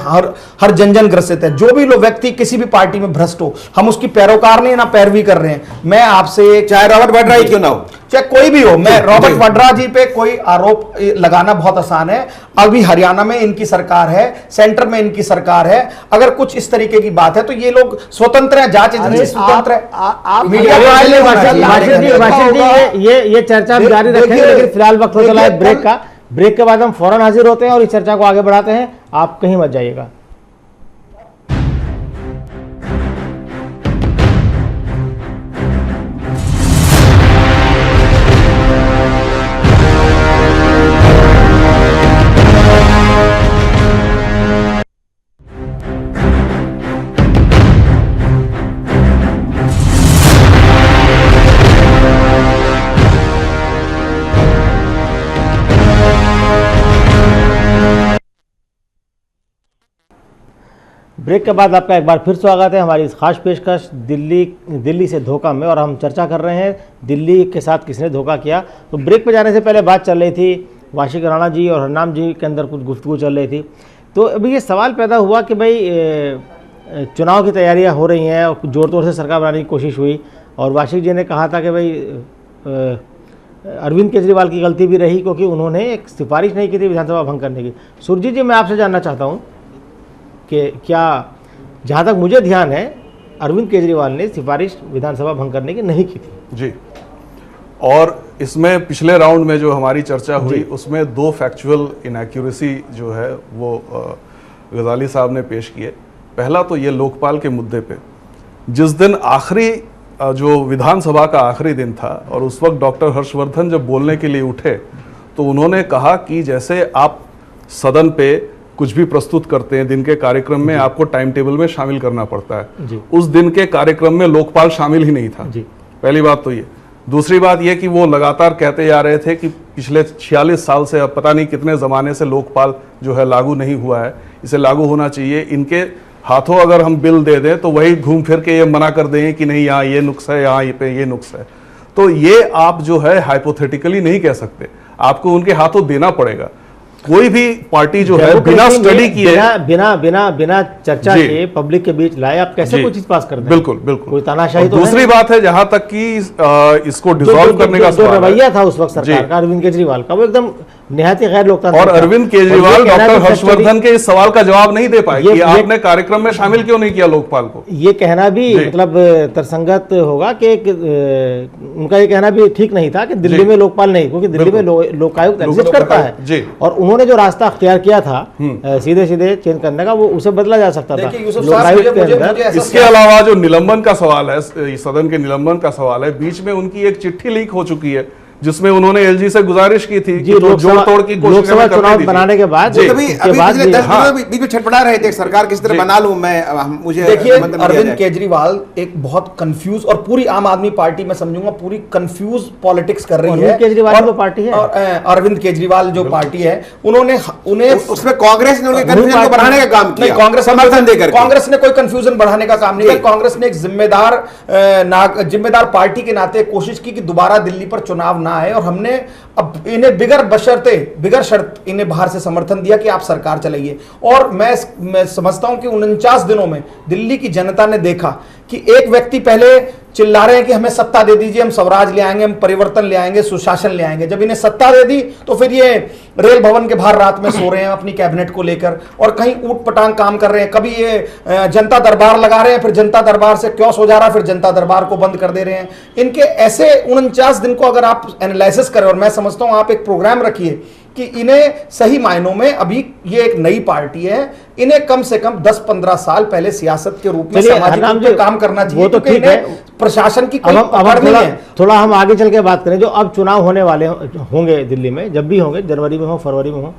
हर जन ग्रसित है। जो भी लोग व्यक्ति किसी भी पार्टी में भ्रष्ट हो, हम उसकी पैरोकार नहीं ना पैरवी कर रहे हैं। मैं आपसे, चाहे रॉबर्ट वाड्रा ही क्यों ना हो, चाहे कोई भी हो, मैं रॉबर्ट वाड्रा जी पे कोई आरोप लगाना बहुत आसान है। अभी हरियाणा में इनकी सरकार है, सेंटर में इनकी सरकार है, अगर कुछ इस तरीके की बात है तो ये लोग स्वतंत्र है, जांच एजेंसी स्वतंत्र है, मीडिया ये चर्चा हम जारी रखेंगे, लेकिन फिलहाल वक्त हो चला है ब्रेक का। ब्रेक के बाद हम फौरन हाजिर होते हैं और इस चर्चा को आगे बढ़ाते हैं। आप कहीं मत जाइएगा। ब्रेक के बाद आपका एक बार फिर स्वागत है हमारी इस खास पेशकश दिल्ली से धोखा में, और हम चर्चा कर रहे हैं दिल्ली के साथ किसने धोखा किया। तो ब्रेक पे जाने से पहले बात चल रही थी वाशिक राणा जी और हरनाम जी के अंदर कुछ गुफ्तगू चल रही थी। तो अभी ये सवाल पैदा हुआ कि भाई चुनाव की तैयारियां हो रही हैं और जोर तोड़ से सरकार बनाने की कोशिश हुई, और वाशिक जी ने कहा था कि भाई अरविंद केजरीवाल की गलती भी रही क्योंकि उन्होंने एक सिफारिश नहीं की थी विधानसभा भंग करने की। सुरजीत जी, मैं आपसे जानना चाहता हूँ कि क्या, जहाँ तक मुझे ध्यान है, अरविंद केजरीवाल ने सिफारिश विधानसभा भंग करने की नहीं की थी? जी, और इसमें पिछले राउंड में जो हमारी चर्चा हुई उसमें 2 फैक्चुअल इनएक्यूरेसी जो है वो गजाली साहब ने पेश किए। पहला तो ये लोकपाल के मुद्दे पे, जिस दिन आखिरी जो विधानसभा का आखिरी दिन था और उस वक्त डॉक्टर हर्षवर्धन जब बोलने के लिए उठे तो उन्होंने कहा कि जैसे आप सदन पे कुछ भी प्रस्तुत करते हैं दिन के कार्यक्रम में, आपको टाइम टेबल में शामिल करना पड़ता है, उस दिन के कार्यक्रम में लोकपाल शामिल ही नहीं था। पहली बात तो ये। दूसरी बात ये कि वो लगातार कहते जा रहे थे कि पिछले 46 साल से, अब पता नहीं कितने ज़माने से लोकपाल जो है लागू नहीं हुआ है, इसे लागू होना चाहिए। इनके हाथों अगर हम बिल दे दें तो वही घूम फिर के ये मना कर दें कि नहीं, यहाँ ये नुक्स है, यहाँ पे ये नुक्स है। तो ये आप जो है हाइपोथेटिकली नहीं कह सकते, आपको उनके हाथों देना पड़ेगा। कोई भी पार्टी जो है बिना स्टडी किए, बिना चर्चा के पब्लिक के बीच लाए, आप कैसे कोई चीज पास कर दें? बिल्कुल बिल्कुल, कोई तानाशाही तो दूसरी बात है, जहां तक कि इसको डिसॉल्व करने का जो रवैया था उस वक्त सरकार का, अरविंद केजरीवाल का, वो एकदम निहायती गैर लोकतांत्रिक। और अरविंद केजरीवाल डॉक्टर हर्षवर्धन के इस सवाल का जवाब नहीं दे पाए कि आपने कार्यक्रम में शामिल क्यों नहीं किया लोकपाल को। ये कहना भी मतलब तर्कसंगत होगा कि उनका ये कहना भी ठीक नहीं था कि दिल्ली में लोकपाल नहीं, क्योंकि दिल्ली में लोकायुक्त एग्जिस्ट करता है, और उन्होंने जो रास्ता अख्तियार किया था सीधे सीधे चेंज करने का, वो उसे बदला जा सकता था लोकायुक्त के अंदर। इसके अलावा जो निलंबन का सवाल है, सदन के निलंबन का सवाल है, बीच में उनकी एक चिट्ठी लीक हो चुकी है जिसमें उन्होंने एलजी से गुजारिश की थी कि तो जोड़ तोड़ की कोशिश चुनाव बनाने के बाद बीच में छटपटा रहे थे सरकार किस तरह बना लूं मैं, मुझे देखिए अरविंद केजरीवाल एक बहुत कंफ्यूज, और पूरी आम आदमी पार्टी में समझूंगा पूरी कंफ्यूज पॉलिटिक्स कर रही है। केजरीवाल जो पार्टी है, अरविंद केजरीवाल जो पार्टी है, उन्हें उसमें कांग्रेस ने उनके कंफ्यूजन को बढ़ाने का काम किया, कांग्रेस समर्थन देकर। कांग्रेस ने कोई कंफ्यूजन बढ़ाने का काम नहीं किया। कांग्रेस ने एक जिम्मेदार पार्टी के नाते कोशिश की कि दोबारा दिल्ली पर चुनाव है, और हमने अब इन्हें बिगर शर्त इन्हें बाहर से समर्थन दिया कि आप सरकार चलाइए। और मैं समझता हूं कि 49 दिनों में दिल्ली की जनता ने देखा कि एक व्यक्ति पहले चिल्ला रहे हैं कि हमें सत्ता दे दीजिए, हम स्वराज ले आएंगे, हम परिवर्तन ले आएंगे, सुशासन ले आएंगे। जब इन्हें सत्ता दे दी तो फिर ये रेल भवन के बाहर रात में सो रहे हैं अपनी कैबिनेट को लेकर, और कहीं ऊट पटांग काम कर रहे हैं। कभी ये जनता दरबार लगा रहे हैं, फिर जनता दरबार से क्यों हो जा रहा, फिर जनता दरबार को बंद कर दे रहे हैं। इनके ऐसे 49 दिन को अगर आप एनालिसिस करें, और मैं समझता हूं आप एक प्रोग्राम रखिए कि इन्हें सही मायनों में, अभी ये एक नई पार्टी है, इन्हें कम से कम 10-15 साल पहले सियासत के रूप में सामाजिक रूप में काम करना चाहिए। वो तो ठीक है, प्रशासन की कोई पकड़ नहीं है। थोड़ा हम आगे चल के बात करें, जो अब चुनाव होने वाले होंगे दिल्ली में, जब भी होंगे, जनवरी में हो, फरवरी में हो,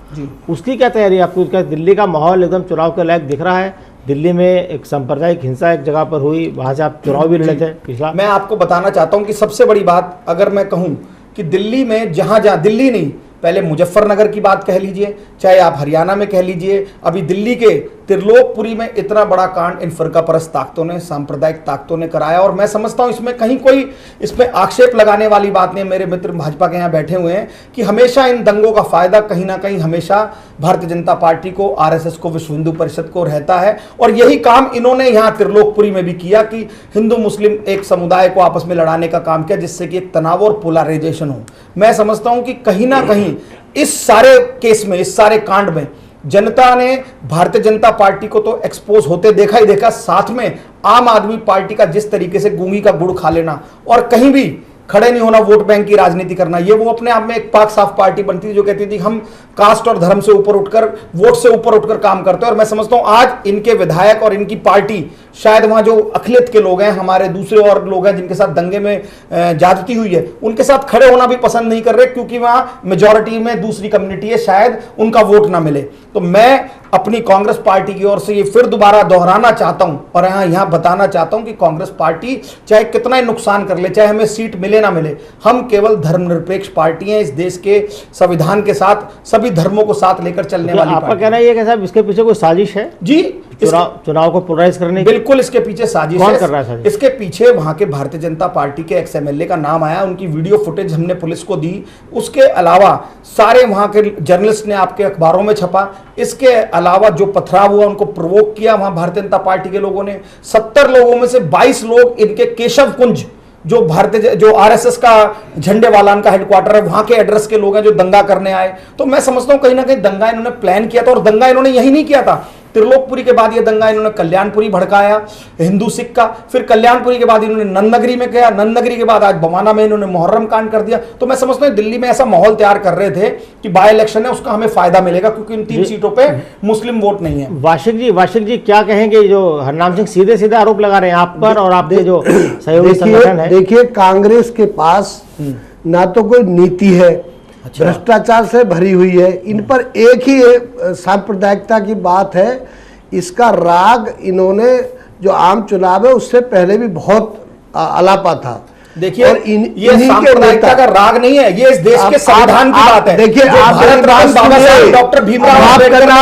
उसकी क्या तैयारी है आपको? क्या दिल्ली का माहौल एकदम चुनाव के लायक दिख रहा है? दिल्ली में एक सांप्रदायिक हिंसा एक जगह पर हुई, वहां से आप चुनाव भी लड़े थे पिछला। मैं आपको बताना चाहता हूं कि सबसे बड़ी बात अगर मैं कहूं कि दिल्ली में जहां दिल्ली नहीं, पहले मुजफ्फरनगर की बात कह लीजिए, चाहे आप हरियाणा में कह लीजिए, अभी दिल्ली के त्रिलोकपुरी में इतना बड़ा कांड इन फिरका परस्त ताकतों ने, सांप्रदायिक ताकतों ने कराया। और मैं समझता हूं इसमें कहीं कोई इसमें आक्षेप लगाने वाली बात नहीं। मेरे मित्र भाजपा के यहाँ बैठे हुए हैं कि हमेशा इन दंगों का फायदा कहीं ना कहीं हमेशा भारतीय जनता पार्टी को, आरएसएस को, विश्व हिंदू परिषद को रहता है। और यही काम इन्होंने यहाँ त्रिलोकपुरी में भी किया कि हिंदू मुस्लिम एक समुदाय को आपस में लड़ाने का काम किया, जिससे कि एक तनाव और पोलराइजेशन हो। मैं समझता हूं कि कहीं ना कहीं इस सारे केस में, इस सारे कांड में जनता ने भारतीय जनता पार्टी को तो एक्सपोज होते देखा ही देखा, साथ में आम आदमी पार्टी का जिस तरीके से गूंगी का गुड़ खा लेना और कहीं भी खड़े नहीं होना, वोट बैंक की राजनीति करना, ये वो अपने आप में एक पाक साफ पार्टी बनती थी जो कहती थी हम कास्ट और धर्म से ऊपर उठकर, वोट से ऊपर उठकर काम करते हैं। और मैं समझता हूं आज इनके विधायक और इनकी पार्टी, शायद वहां जो अखिलेत के लोग हैं, हमारे दूसरे और लोग हैं जिनके साथ दंगे में ज्यादती हुई है, उनके साथ खड़े होना भी पसंद नहीं कर रहे, क्योंकि वहां मेजॉरिटी में दूसरी कम्युनिटी है, शायद उनका वोट ना मिले। तो मैं अपनी कांग्रेस पार्टी की ओर से ये फिर दोबारा दोहराना चाहता हूं और यहां बताना चाहता हूं कि कांग्रेस पार्टी चाहे कितना ही नुकसान कर ले, चाहे हमें सीट मिले ना मिले, हम केवल धर्मनिरपेक्ष पार्टी हैं। इस देश के संविधान के साथ सभी धर्मों को साथ लेकर चलने वाली आपका कहना है कि साहब इसके पीछे कोई साजिश है? जी, चुनाव को पोलराइज करने की? बिल्कुल इसके पीछे साजिश कौन है। कर रहा है साजिश? इसके पीछे वहां के भारतीय जनता पार्टी के एक्स एमएलए का नाम आया, उनकी वीडियो फुटेज हमने पुलिस को दी। उसके अलावा सारे वहां के जर्नलिस्ट ने आपके अखबारों में छपा। इसके अलावा जो पथराव हुआ, उनको प्रोवोक किया वहां भारतीय जनता पार्टी के लोगों ने। 70 लोगों में से 22 लोग इनके केशव कुंज, जो आरएसएस का झंडे वालान का हेडक्वार्टर है, वहां के एड्रेस के लोग हैं जो दंगा करने आए। तो मैं समझता हूं कहीं ना कहीं दंगा इन्होंने प्लान किया था। और दंगा इन्होंने यही नहीं किया था, त्रिलोकपुरी के बाद ये दंगा इन्होंने कल्याणपुरी भड़काया, हिंदू सिख का, फिर कल्याणपुरी के बाद इन्होंने नंदनगरी में किया, नंदनगरी के बाद आज बमाना में इन्होंने मुहर्रम कांड कर दिया। तो मैं समझता हूं दिल्ली में ऐसा माहौल तैयार कर रहे थे कि बाय इलेक्शन है उसका हमें फायदा मिलेगा, क्योंकि इन 3 सीटों पे मुस्लिम वोट नहीं है। वाशिक जी क्या कहेंगे? जो हरनाम सिंह सीधे सीधे आरोप लगा रहे हैं आप पर और आपके जो सहयोगी संगठन है। देखिए, कांग्रेस के पास ना तो कोई नीति है, भ्रष्टाचार से भरी हुई है। इन पर एक ही सांप्रदायिकता की बात है। इसका राग इन्होंने जो आम चुनाव है उससे पहले भी बहुत अलापा था। देखिए, ये सांप्रदायिकता का राग नहीं है, ये इस देश के संविधान की बात है। देखिए, आप मेरी बात सुनिए, डॉक्टर भीमराव आप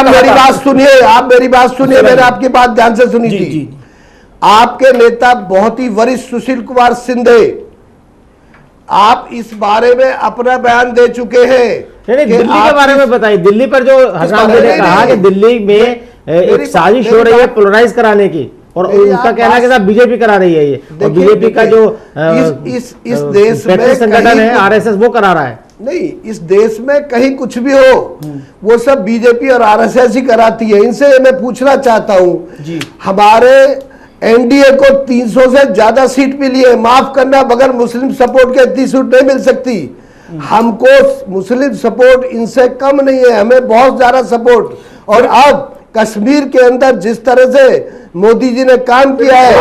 मेरी बात सुनिए, आप मेरी बात सुनिए, मैंने आपकी बात ध्यान से सुनी थी। आपके नेता बहुत ही वरिष्ठ सुशील कुमार शिंदे, आप इस बारे में अपना बयान दे चुके हैं। नहीं, दिल्ली के बारे में बताइए। दिल्ली पर जो हरनाम ने कहा कि दिल्ली में एक साजिश हो रही है पोलराइज कराने की, और उनका कहना है कि साहब बीजेपी करा रही है ये, और बीजेपी का जो इस देश में संगठन है आरएसएस वो करा रहा है। नहीं, इस देश में कहीं कुछ भी हो वो सब बीजेपी और आरएसएस ही कराती है। इनसे मैं पूछना चाहता हूँ, हमारे एनडीए को 300 से ज्यादा सीट मिली है, माफ करना, बगैर मुस्लिम सपोर्ट के इतनी सीट नहीं मिल सकती। हमको मुस्लिम सपोर्ट इनसे कम नहीं है, हमें बहुत ज्यादा सपोर्ट। और अब कश्मीर के अंदर जिस तरह से मोदी जी ने काम किया है,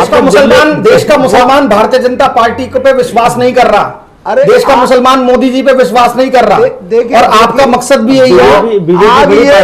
देश का मुसलमान भारतीय जनता पार्टी पे विश्वास नहीं कर रहा। अरे देश का मुसलमान मोदी जी पे विश्वास नहीं कर रहा। और आपका मकसद भी यही है। आप ये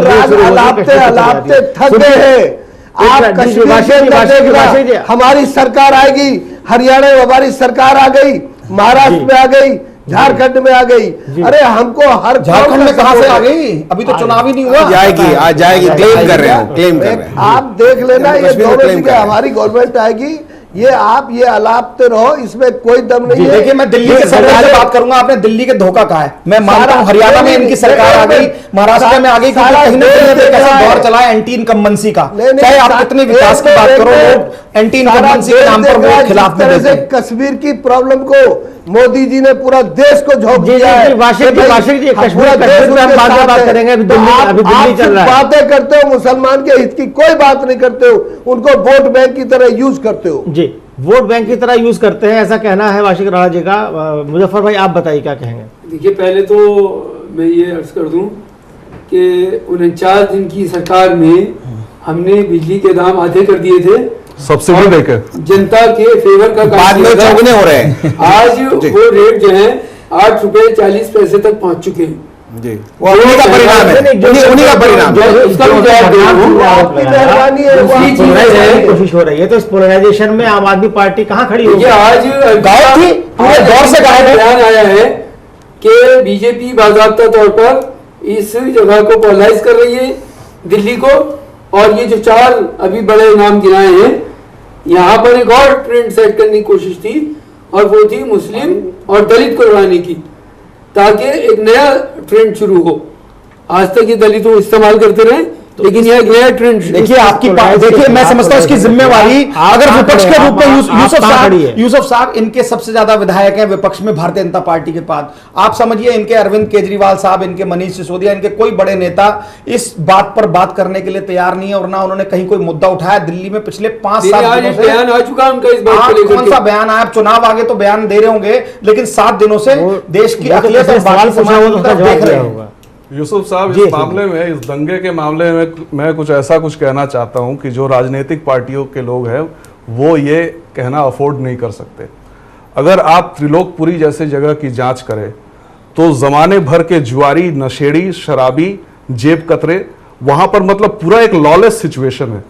राज अलापते थक गए हैं। आप कश्मीर, हमारी सरकार आएगी, हरियाणा में हमारी सरकार आ गई, महाराष्ट्र में आ गई, झारखंड में आ गई। अरे हमको हर झारखंड में कहां से आ गई? अभी तो चुनाव ही नहीं हुआ। जाएगी, आज जाएगी, क्लेम कर रहे हैं, क्लेम कर रहे हैं। आप देख लेना, ये दोनों हमारी गवर्नमेंट आएगी, ये आप ये अलापते रहो, इसमें कोई दम नहीं है। देखिए, मैं दिल्ली के सरकार से बात करूंगा, आपने दिल्ली के धोखा कहा है। मैं मानता हूं हरियाणा में इनकी सरकार आ गई, महाराष्ट्र में आ गई, क्योंकि कहीं ना कहीं कैसा दौर चला है एंटी इनकम्बेंसी का। चाहे आप कितने विकास की बात करो, लोग एंटी इनकम्बेंसी के नाम पर वोट खिलाफ में देते हैं। कश्मीर की प्रॉब्लम को मोदी जी ने पूरा देश को झोंक दिया है। वाशिक जी, कश्मीर में हम बात करेंगे, अभी दिल्ली चल रहा है। बातें करते हो, मुसलमान के हित की कोई बात नहीं करते हो, उनको वोट बैंक की तरह यूज करते हो। जी, वोट बैंक की तरह यूज करते हैं, ऐसा कहना है वाशिक राणा जी का। मुजफ्फर भाई, आप बताइए क्या कहेंगे? देखिए, पहले तो मैं ये अर्ज कर दूं कि 49 दिन की सरकार में हमने बिजली के दाम आधे कर दिए थे, सब्सिडी देकर जनता के फेवर का बाद में चौगुने हो रहे हैं। आज वो रेट जो है 8 रुपए 40 पैसे तक पहुंच चुके हैं। जी, वो उन्हीं का परिणाम है, उन्हीं का परिणाम है। उसका भी जवाब दे रहा हूं, आपकी मेहरबानी है। कोशिश हो रही है, तो इस पोलराइजेशन में आम आदमी पार्टी कहाँ खड़ी होगी? आज गायब थी, पूरे दौर से गायब है। बयान आया है कि बीजेपी बाकायदा तौर पर इस जगह को पोलराइज कर रही है, दिल्ली को। और ये जो 4 अभी बड़े नाम गिनाए हैं, यहाँ पर एक और ट्रेंड सेट करने की कोशिश थी, और वो थी मुस्लिम और दलित को लड़ाने की, ताकि एक नया ट्रेंड शुरू हो। आज तक ये दलितों को इस्तेमाल करते रहे, लेकिन यह एक नया ट्रेंड। देखिए आपकी देखिए मैं समझता हूं इसकी जिम्मेवारी अगर विपक्ष के रूप में यूसुफ साहब इनके सबसे ज्यादा विधायक हैं विपक्ष में भारतीय जनता पार्टी के बाद। आप समझिए इनके अरविंद केजरीवाल साहब, इनके मनीष सिसोदिया, इनके कोई बड़े नेता इस बात पर बात करने के लिए तैयार नहीं है, और ना उन्होंने कहीं कोई मुद्दा उठाया। दिल्ली में पिछले 5-7 दिनों से बयान आ चुका उनका इस बात को लेकर। कौन सा बयान आया? चुनाव आगे तो बयान दे रहे होंगे, लेकिन 7 दिनों से देश की अकलियत और बाकी समाज देख रहे होगा। यूसुफ साहब, इस मामले में, इस दंगे के मामले में मैं कुछ ऐसा कुछ कहना चाहता हूं कि जो राजनीतिक पार्टियों के लोग हैं वो ये कहना अफोर्ड नहीं कर सकते। अगर आप त्रिलोकपुरी जैसे जगह की जांच करें तो जमाने भर के जुआरी, नशेड़ी, शराबी, जेब कतरे, वहां पर मतलब पूरा एक लॉलेस सिचुएशन है।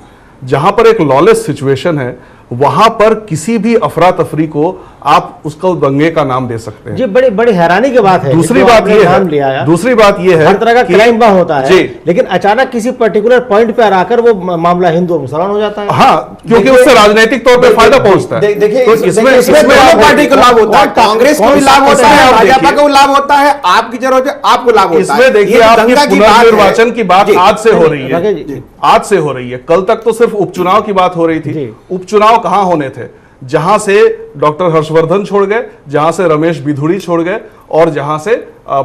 जहां पर एक लॉलेस सिचुएशन है वहां पर किसी भी अफरा तफरी को आप उसको दंगे का नाम दे सकते हैं। जी, बड़ी बड़ी हैरानी की बात है। दूसरी बात ये है हर तरह का क्राइम वहां होता है, लेकिन अचानक किसी पर्टिकुलर पॉइंट पे आकर वो मामला हिंदू और मुसलमान हो जाता है। हाँ, क्योंकि उससे राजनीतिक तौर पे फायदा पहुंचता है। देखिए तो इसमें दोनों पार्टी को लाभ होता है, कांग्रेस को भी लाभ होता है, भाजपा को लाभ होता है, आपकी जरूरत है आपको लाभ होता है। इसमें देखिए आपकी पुनर्निर्वाचन की बात आज से हो रही है, आज से हो रही है। कल तक तो सिर्फ उपचुनाव की बात हो रही थी। उपचुनाव कहां होने थे? जहां से डॉक्टर हर्षवर्धन छोड़ गए, जहां से रमेश बिधुड़ी छोड़ गए और जहां से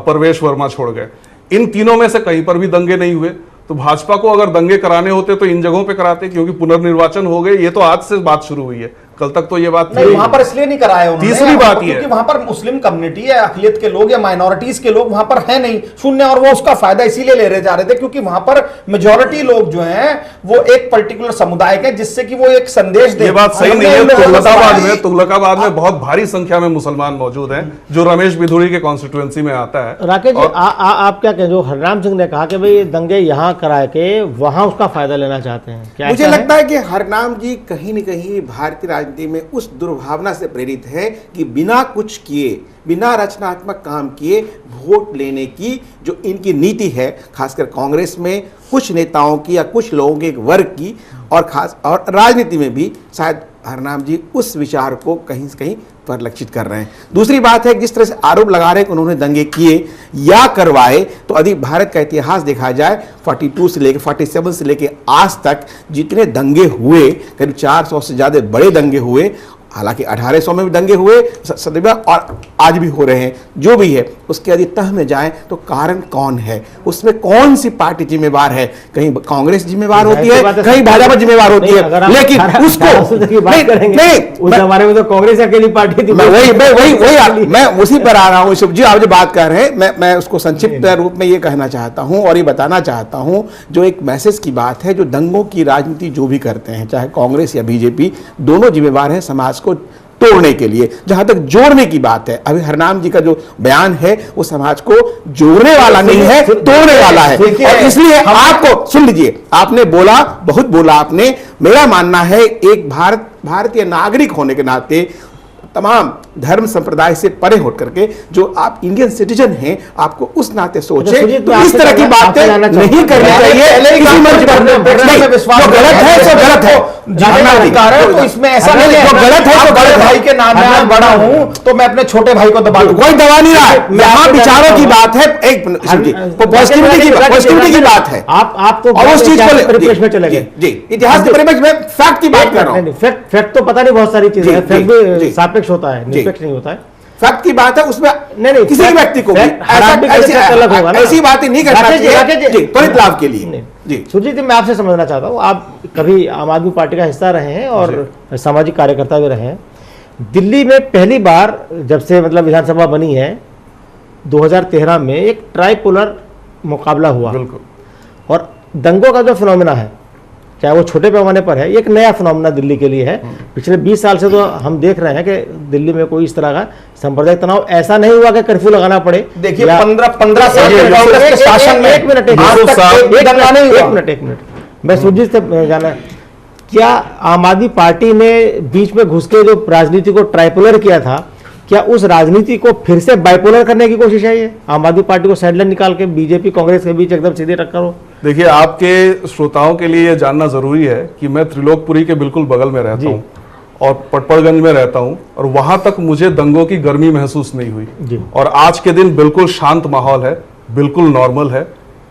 परवेश वर्मा छोड़ गए। इन तीनों में से कहीं पर भी दंगे नहीं हुए। तो भाजपा को अगर दंगे कराने होते तो इन जगहों पे कराते, क्योंकि पुनर्निर्वाचन हो गए। ये तो आज से बात शुरू हुई है, कल तक तो ये बात नहीं। वहां पर इसलिए नहीं कराया उन्होंने। तीसरी बात ये, क्योंकि वहां पर मुस्लिम कम्युनिटी या अकलियत के लोग या माइनॉरिटीज के लोग वहां पर है नहीं, शून्य, और वो उसका फायदा इसीलिए ले रहे जा रहे थे क्योंकि वहां पर मेजॉरिटी लोग जो हैं वो एक पर्टिकुलर समुदाय के, जिससे कि वो एक संदेश दे। ये बात सही नहीं है। तुगलकाबाद में बहुत भारी संख्या में मुसलमान मौजूद हैं, जो रमेश बिधुड़ी के कॉन्स्टिट्यूएंसी में आता है। राकेश जी, आप क्या कहें? जो हरनाम सिंह ने कहा कि भाई दंगे यहाँ करा के वहां उसका फायदा लेना चाहते हैं, क्या मुझे लगता है कि हरनाम जी कहीं न कहीं भारतीय राजनीति में उस दुर्भावना से प्रेरित है कि बिना कुछ किए, बिना रचनात्मक काम किए वोट लेने की जो इनकी नीति है, खासकर कांग्रेस में कुछ नेताओं की या कुछ लोगों के एक वर्ग की, और खास और राजनीति में भी शायद हरनाम जी उस विचार को कहीं से कहीं परिलक्षित कर रहे हैं। दूसरी बात है, जिस तरह से आरोप लगा रहे हैं कि उन्होंने दंगे किए या करवाए, तो यदि भारत का इतिहास देखा जाए 42 से लेकर 47 से लेकर आज तक जितने दंगे हुए, करीब 400 से ज्यादा बड़े दंगे हुए, हालांकि 1800 में भी दंगे हुए सदैव और आज भी हो रहे हैं, जो भी है उसके यदि तह में जाएं तो कारण कौन है, उसमें कौन सी पार्टी जिम्मेवार है? कहीं कांग्रेस जिम्मेवार होती है, कहीं भाजपा जिम्मेवार होती है, लेकिन उसको उस जमाने में तो कांग्रेस अकेली पार्टी थी। मैं उसी पर आ रहा हूं। जी, आप जो बात कर रहे हैं मैं उसको संक्षिप्त रूप में ये कहना चाहता हूं और ये बताना चाहता हूं, जो एक मैसेज की बात है, जो दंगों की राजनीति जो भी करते हैं, चाहे कांग्रेस या बीजेपी, दोनों जिम्मेवार हैं समाज को तोड़ने के लिए। जहां तक जोड़ने की बात है, अभी हरनाम जी का जो बयान है वो समाज को जोड़ने वाला नहीं है, तोड़ने वाला है। और इसलिए आपको सुन लीजिए, आपने बोला, बहुत बोला आपने। मेरा मानना है एक भारतीय नागरिक होने के नाते तमाम धर्म संप्रदाय से परे होकर करके जो आप इंडियन सिटीजन हैं, आपको उस नाते सोचे तो इस तरह की बातें नहीं करनी चाहिए किसी मंच पर। जो गलत है सो गलत है, जीतना अधिकार है, तो इसमें ऐसा नहीं है। जो गलत है तो गलत। भाई के नाम में बड़ा हूं तो मैं अपने छोटे भाई को दबा दूं, कोई दबा नहीं रहा है। यहाँ विचारों की बात है, एक पॉजिटिविटी की बात है। आपको और उस चीज को परिप्रेक्ष्य में चले गए। जी, इतिहास के परिप्रेक्ष्य में फैक्ट की बात कर रहा हूं। फैक्ट तो पता नहीं, बहुत सारी चीजें हैं, फैक्ट भी सापेक्ष होता है, निरपेक्ष नहीं होता है। फैक्ट की बात है, उसमें नहीं किसी व्यक्ति को ऐसी बातें नहीं करना चाहिए त्वरित लाभ के लिए। जी, सुरजीत जी, मैं आपसे समझना चाहता हूँ, आप कभी आम आदमी पार्टी का हिस्सा रहे हैं और सामाजिक कार्यकर्ता भी रहे हैं। दिल्ली में पहली बार जब से मतलब विधानसभा बनी है 2013 में एक ट्राइपोलर मुकाबला हुआ, और दंगों का जो फिनोमिना है, चाहे वो छोटे पैमाने पर है, एक नया फिनोमिना दिल्ली के लिए है। पिछले 20 साल से तो हम देख रहे हैं कि दिल्ली में कोई इस तरह का सांप्रदायिक तनाव ऐसा नहीं हुआ कि कर्फ्यू लगाना पड़े। देखिए 15 साल के कांग्रेस के शासन में एक मिनट मैं सुरजीत से जाना, क्या आम आदमी पार्टी ने बीच में घुस के जो राजनीति को ट्राइपोलर किया था, क्या उस राजनीति को फिर से बाइपोलर करने की कोशिश है ये? आम आदमी पार्टी को साइडलाइन निकाल के बीजेपी कांग्रेस के बीच एकदम सीधी टक्कर हो? देखिए, आपके श्रोताओं के लिए ये जानना जरूरी है कि मैं त्रिलोकपुरी के बिल्कुल बगल में रहता हूँ और पटपड़गंज में रहता हूँ, और वहां तक मुझे दंगों की गर्मी महसूस नहीं हुई। और आज के दिन बिल्कुल शांत माहौल है, बिल्कुल नॉर्मल है,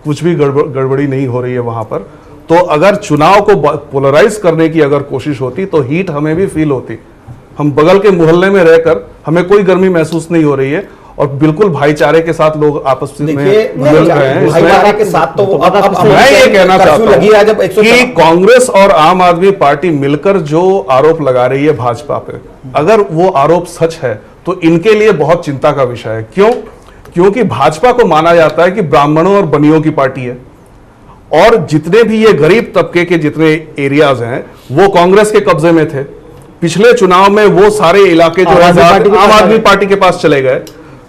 कुछ भी गड़बड़ी नहीं हो रही है वहां पर। तो अगर चुनाव को पोलराइज करने की अगर कोशिश होती तो हीट हमें भी फील होती। हम बगल के मोहल्ले में रहकर हमें कोई गर्मी महसूस नहीं हो रही है, और बिल्कुल भाईचारे के साथ लोग आपस में मिल रहे हैं। भाईचारे के साथ तो मैं ये कहना चाहता हूं कि कांग्रेस और आम आदमी पार्टी मिलकर जो आरोप लगा रही है भाजपा पे, अगर वो आरोप सच है तो इनके लिए बहुत चिंता का विषय है। क्यों? क्योंकि भाजपा को माना जाता है कि ब्राह्मणों और बनियों की पार्टी है, और जितने भी ये गरीब तबके के जितने एरियाज हैं वो कांग्रेस के कब्जे में थे। पिछले चुनाव में वो सारे इलाके जो आम आदमी पार्टी के पास चले गए।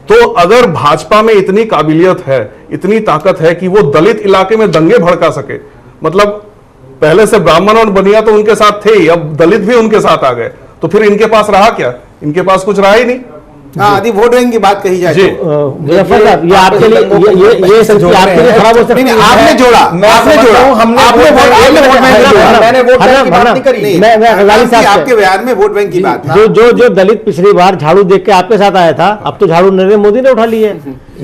तो अगर भाजपा में इतनी काबिलियत है, इतनी ताकत है कि वो दलित इलाके में दंगे भड़का सके, मतलब पहले से ब्राह्मण और बनिया तो उनके साथ थे ही, अब दलित भी उनके साथ आ गए, तो फिर इनके पास रहा क्या? इनके पास कुछ रहा ही नहीं। हाँ, यदि वोट बैंक की बात कही जाए जी, मुजफ्फर साहब, ये आपके लिए ये सब आपके लिए खराब हो सकती है। आपने जोड़ा, आपने जोड़ा, मैंने वोट बैंक की बात नहीं करी। मैं गजाली साहब आपके बयान में वोट बैंक की बात है। जो दलित पिछली बार झाड़ू देख के आपके साथ आया था, अब तो झाड़ू नरेंद्र मोदी ने उठा ली है,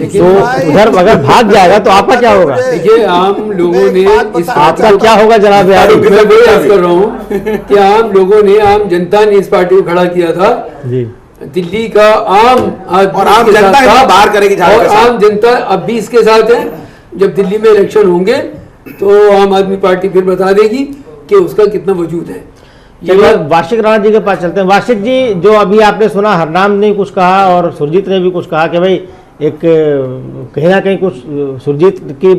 तो उधर अगर भाग जाएगा तो आपका क्या होगा? देखिए, आम लोगों ने इस आपका क्या होगा जनाब? मैं वही अर्ज कर रहा हूँ कि आम लोगों ने, आम जनता ने इस पार्टी को खड़ा किया था जी। दिल्ली का आम और आम जनता बाहर करेगी, और आम जनता अब भी इसके साथ है। जब दिल्ली में इलेक्शन होंगे तो आम आदमी पार्टी फिर बता देगी कि उसका कितना वजूद है। चलिए वाशिक राणा जी के पास चलते हैं। वाशिक जी, जो अभी आपने सुना, हरनाम ने कुछ कहा और सुरजीत ने भी कुछ कहा कि भाई एक कहीं ना कहीं कुछ सुरजीत की